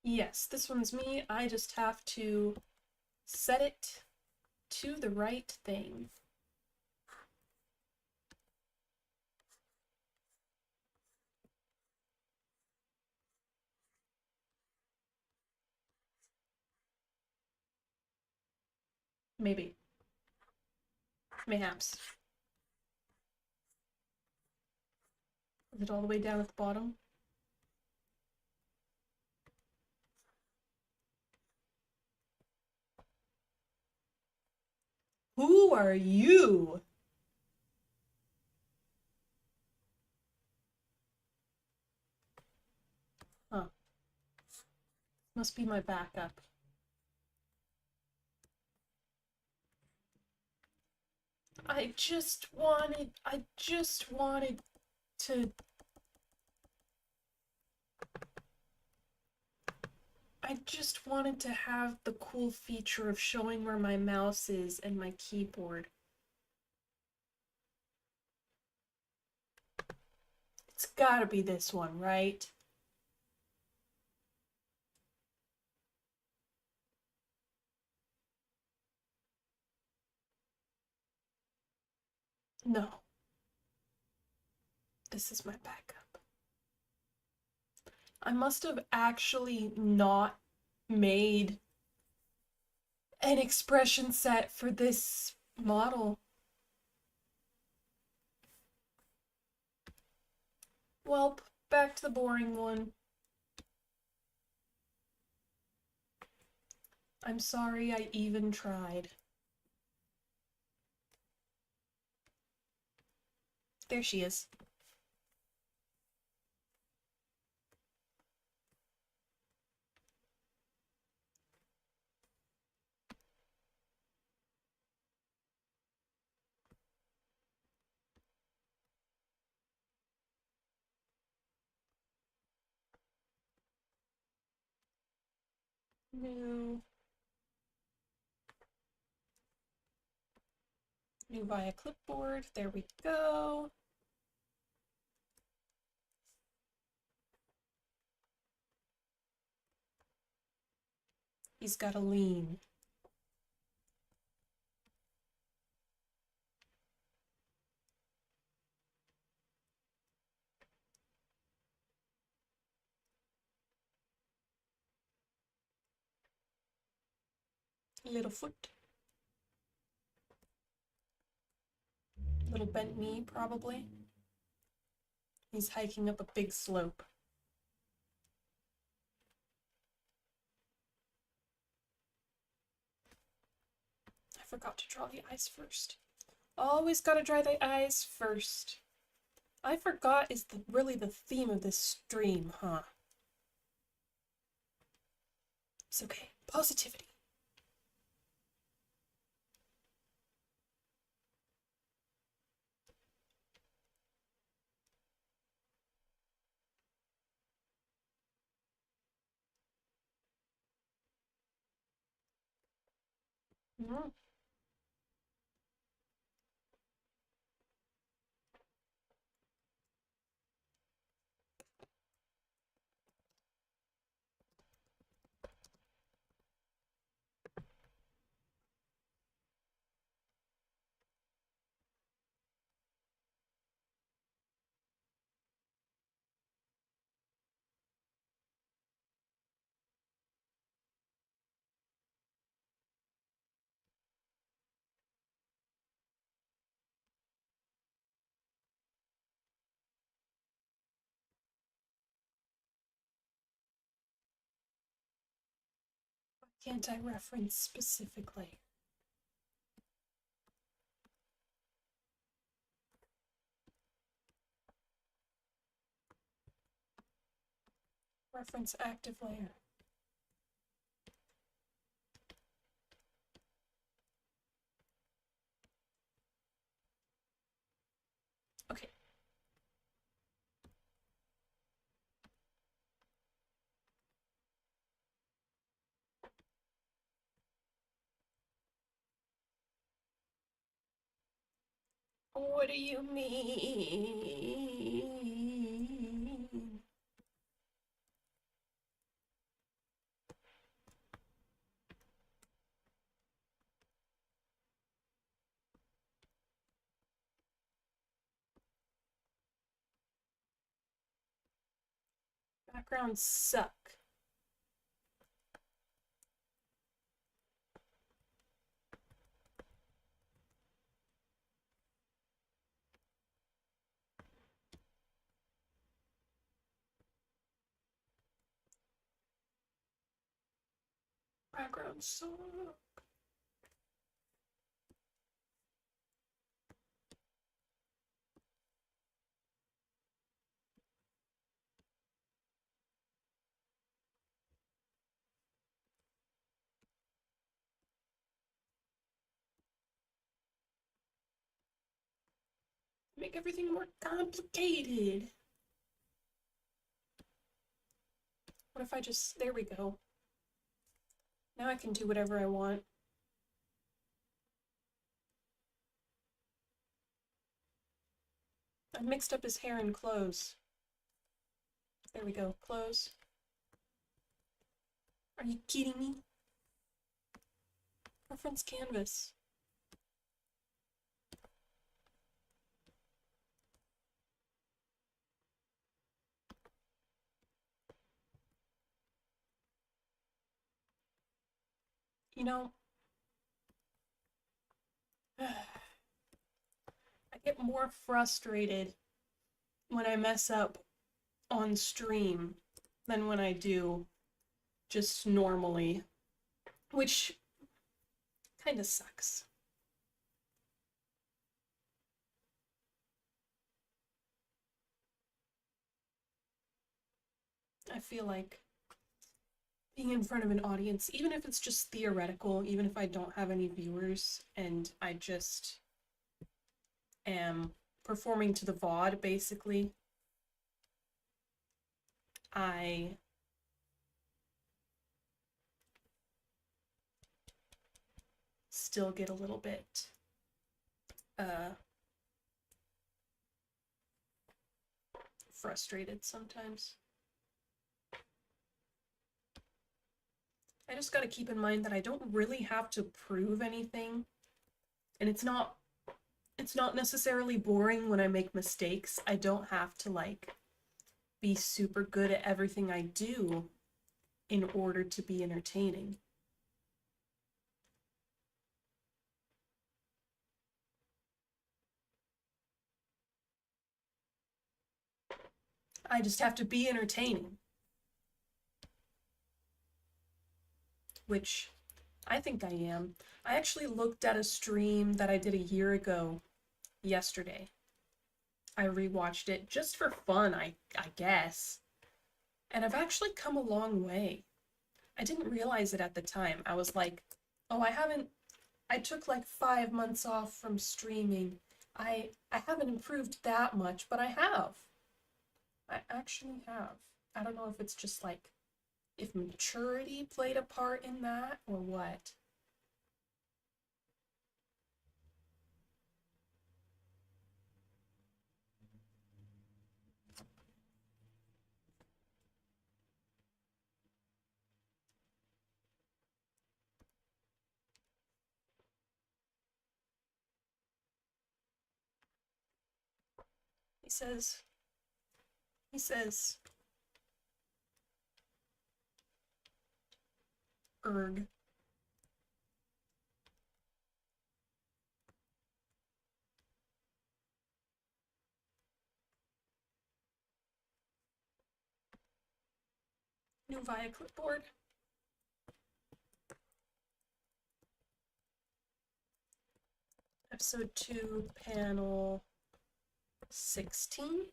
Yes, this one's me. I just have to set it to the right thing. Maybe. Mayhaps. Is it all the way down at the bottom? Who are you? Huh. Must be my backup. I just wanted to... I just wanted to have the cool feature of showing where my mouse is and my keyboard. It's gotta be this one, right? No. This is my backup. I must have actually not made an expression set for this model. Welp, back to the boring one. I'm sorry I even tried. There she is. New via clipboard. There we go. He's got a lean. Little foot. Little bent knee, probably. He's hiking up a big slope. I forgot to draw the eyes first. Always gotta draw the eyes first. I forgot is really the theme of this stream, huh? It's okay. Positivity. Mm. Why can't I reference specifically? Reference active layer. Okay. What do you mean? Backgrounds suck. Backgrounds suck. Make everything more complicated. What if I just, there we go. Now I can do whatever I want. I mixed up his hair and clothes. There we go, clothes. Are you kidding me? Reference canvas. You know, I get more frustrated when I mess up on stream than when I do just normally, which kind of sucks. I feel like being in front of an audience, even if it's just theoretical, even if I don't have any viewers and I just am performing to the VOD, basically, I still get a little bit frustrated sometimes. I just gotta keep in mind that I don't really have to prove anything, and it's not necessarily boring when I make mistakes. I don't have to like be super good at everything I do in order to be entertaining. I just have to be entertaining, which I think I am. I actually looked at a stream that I did a year ago yesterday. I rewatched it just for fun, I guess. And I've actually come a long way. I didn't realize it at the time. I was like, oh, I took like 5 months off from streaming. I haven't improved that much, but I have. I actually have. I don't know if it's just like if maturity played a part in that or what. He says he says erg. New via clipboard. Episode 2, panel 16.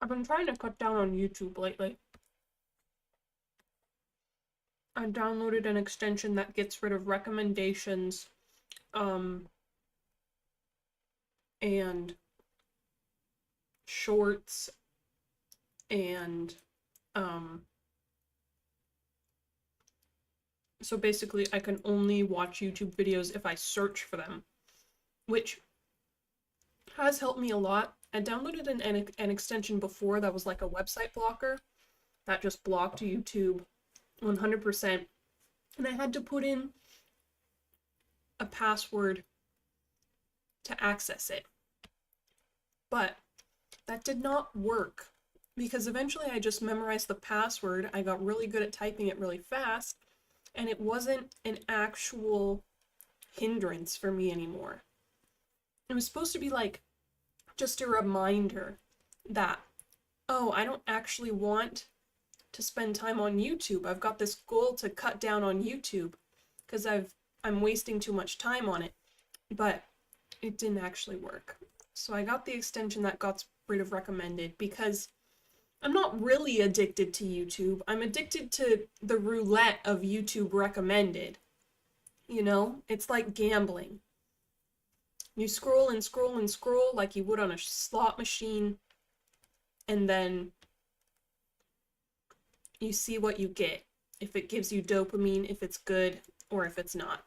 I've been trying to cut down on YouTube lately. I downloaded an extension that gets rid of recommendations, um, and shorts, and, so basically I can only watch YouTube videos if I search for them, which has helped me a lot. I downloaded an extension before that was like a website blocker that just blocked YouTube 100%, and I had to put in a password to access it. But that did not work because eventually I just memorized the password. I got really good at typing it really fast, and it wasn't an actual hindrance for me anymore. It was supposed to be like just a reminder that, oh, I don't actually want to spend time on YouTube. I've got this goal to cut down on YouTube because I'm wasting too much time on it. But it didn't actually work. So I got the extension that got rid of recommended because I'm not really addicted to YouTube. I'm addicted to the roulette of YouTube recommended. You know, it's like gambling. You scroll and scroll and scroll like you would on a slot machine, and then you see what you get. If it gives you dopamine, if it's good, or if it's not.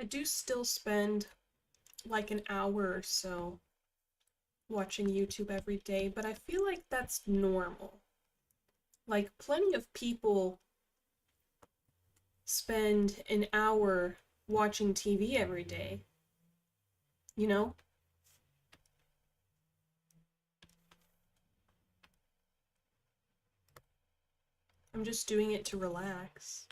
I do still spend like an hour or so watching YouTube every day, but I feel like that's normal. Like, plenty of people spend an hour watching TV every day, you know? I'm just doing it to relax.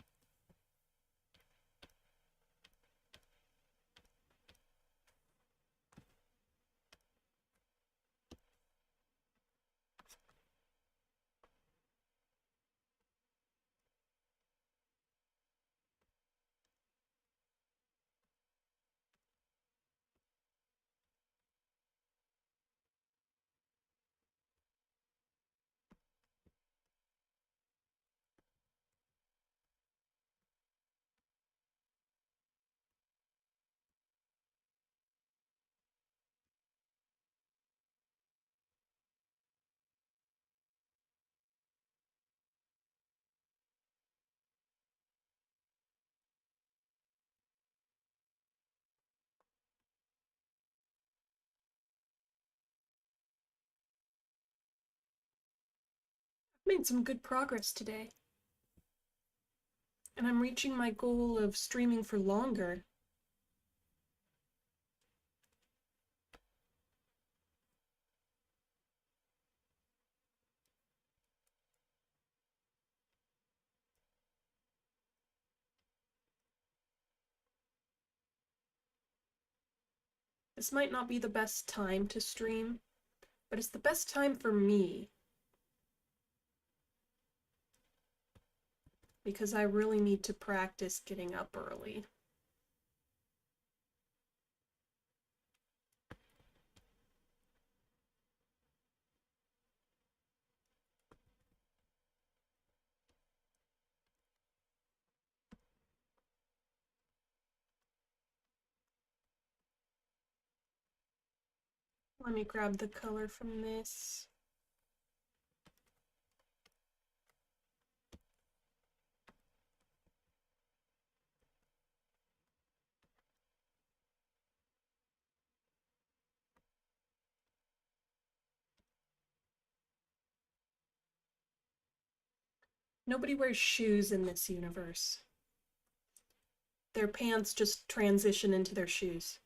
I've made some good progress today, and I'm reaching my goal of streaming for longer. This might not be the best time to stream, but it's the best time for me, because I really need to practice getting up early. Let me grab the color from this. Nobody wears shoes in this universe. Their pants just transition into their shoes.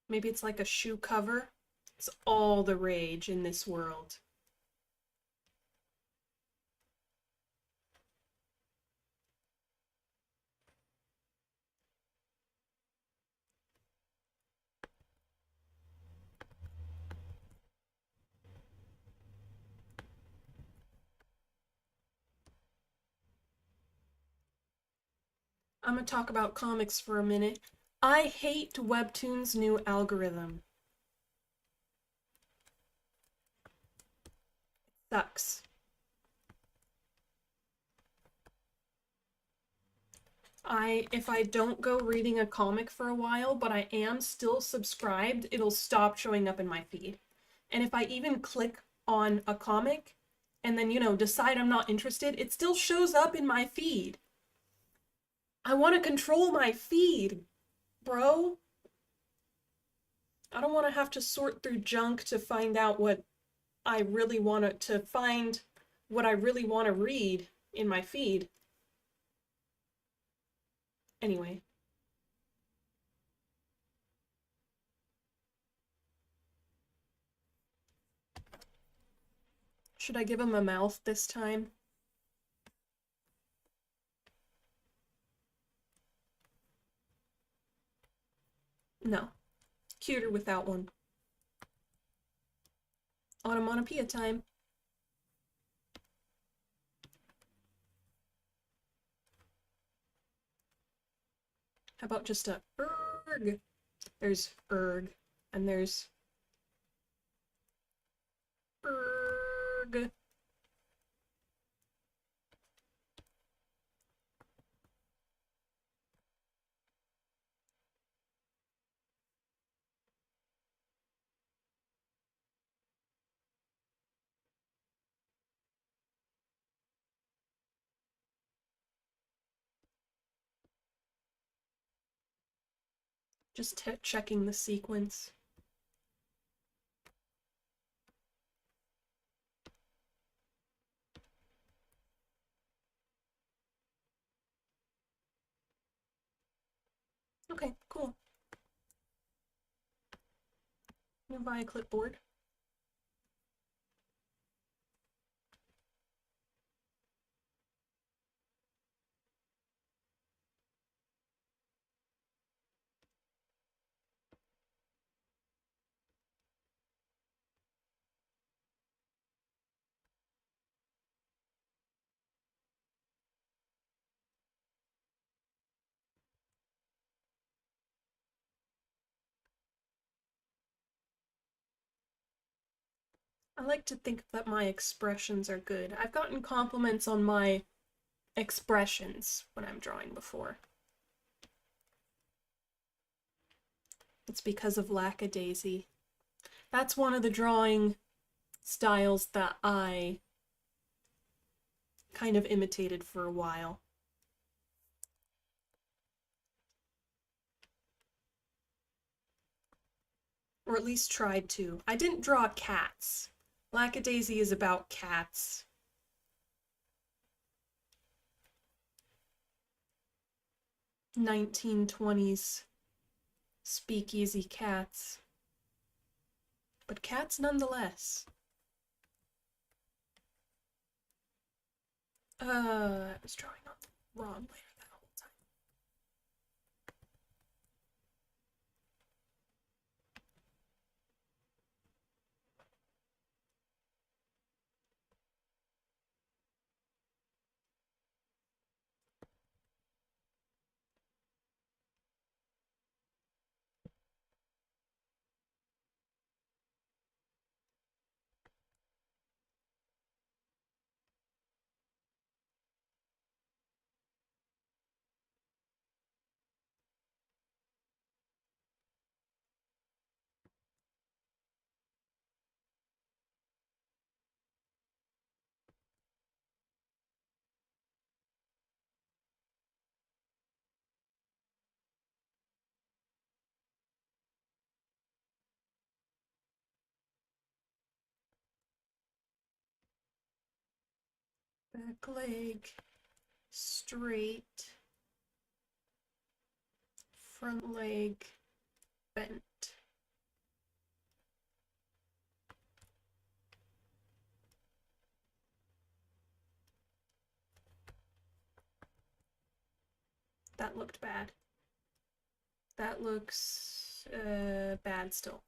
Maybe it's like a shoe cover. It's all the rage in this world. I'm gonna talk about comics for a minute. I hate Webtoon's new algorithm. Sucks. If I don't go reading a comic for a while, but I am still subscribed, it'll stop showing up in my feed. And if I even click on a comic and then, decide I'm not interested, it still shows up in my feed. I want to control my feed, bro. I don't want to have to sort through junk to find out what I really want to find what I really want to read in my feed. Anyway. Should I give him a mouth this time? No. Cuter without one. Onomatopoeia time. How about just a erg? There's erg, and there's erg. Just checking the sequence. Okay, cool. Move via clipboard. I like to think that my expressions are good. I've gotten compliments on my expressions when I'm drawing before. It's because of Lackadaisy. That's one of the drawing styles that I kind of imitated for a while. Or at least tried to. I didn't draw cats. Lackadaisy is about cats. (1920s) speakeasy cats. But cats nonetheless. I was drawing on the wrong layer that whole time. Back leg straight, front leg bent. That looked bad. That looks bad still.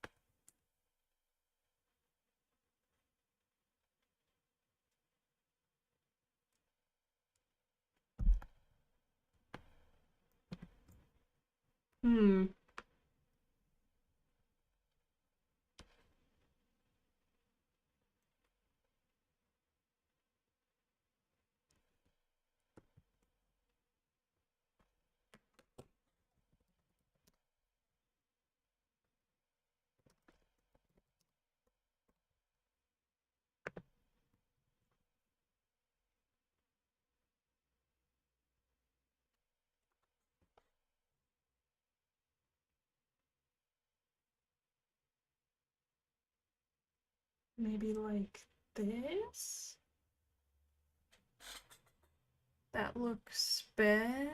Hmm. Maybe like this? That looks better.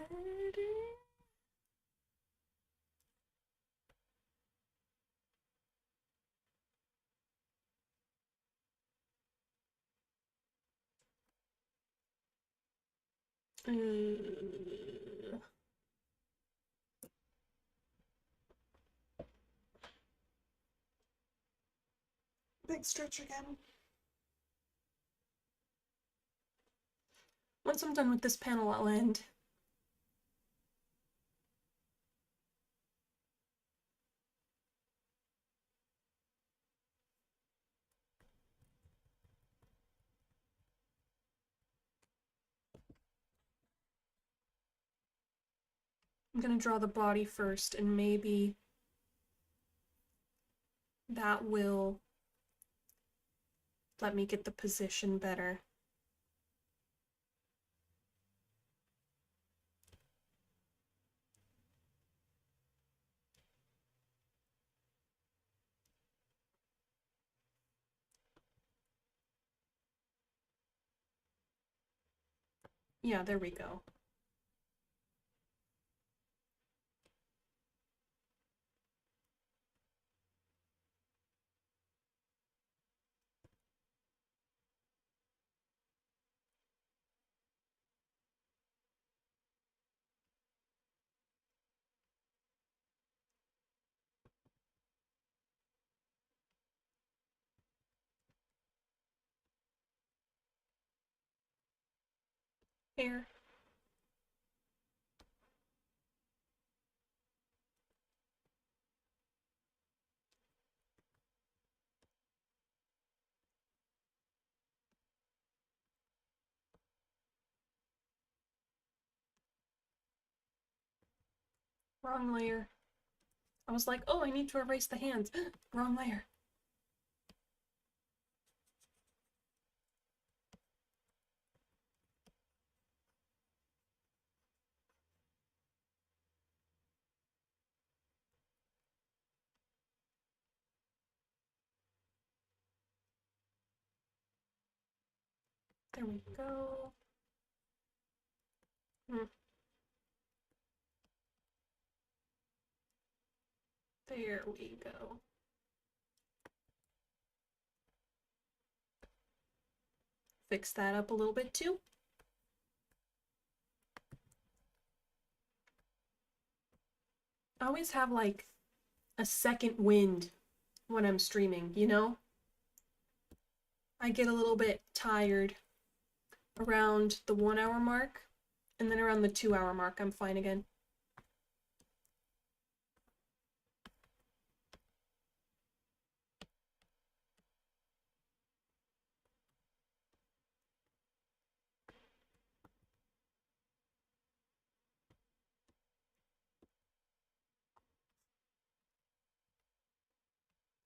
Big stretch again. Once I'm done with this panel, I'll end. I'm gonna draw the body first, and maybe that will let me get the position better. Yeah, there we go. Here. Wrong layer. I was like, oh, I need to erase the hands. Wrong layer. There we go. There we go. Fix that up a little bit too. I always have like a second wind when I'm streaming, you know? I get a little bit tired around the 1 hour mark, and then around the 2 hour mark, I'm fine again.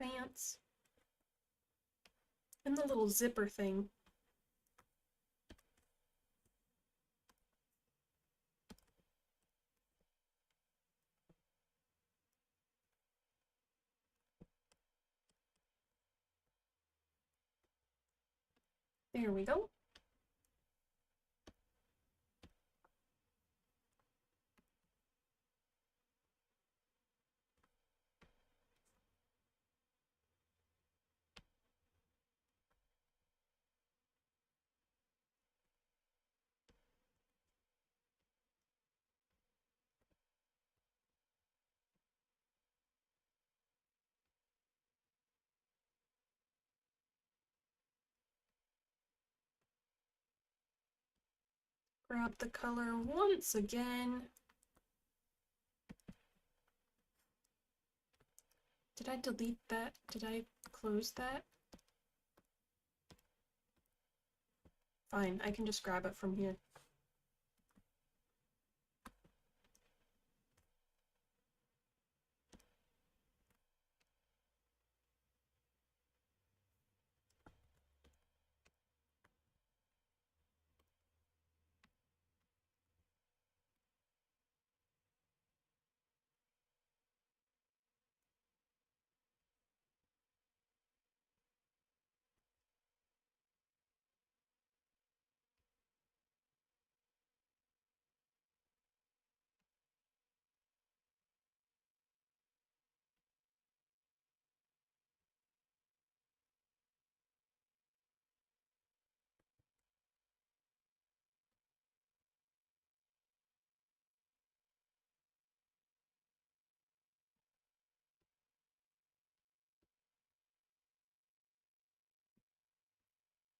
Pants. And the little zipper thing. There we go. Grab the color once again. Did I delete that? Did I close that? Fine, I can just grab it from here.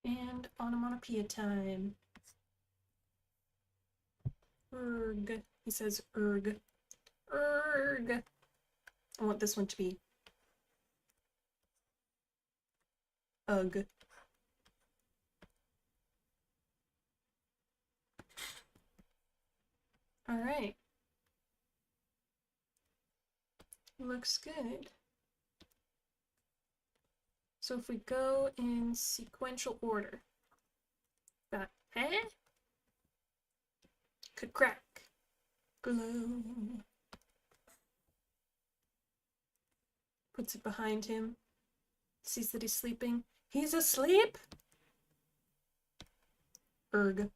And onomatopoeia time. Erg. He says erg. Erg. I want this one to be ugh. All right. Looks good. So if we go in sequential order, that could crack, glow. Puts it behind him. Sees that he's sleeping. He's asleep. Erg.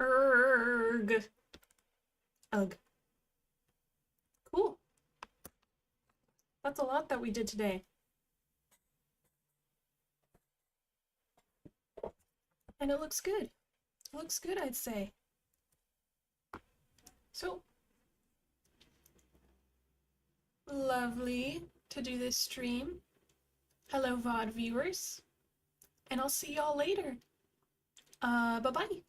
Erg. Ugh. Cool. That's a lot that we did today. And it looks good. It looks good, I'd say. So, lovely to do this stream. Hello, VOD viewers. And I'll see y'all later. Bye-bye.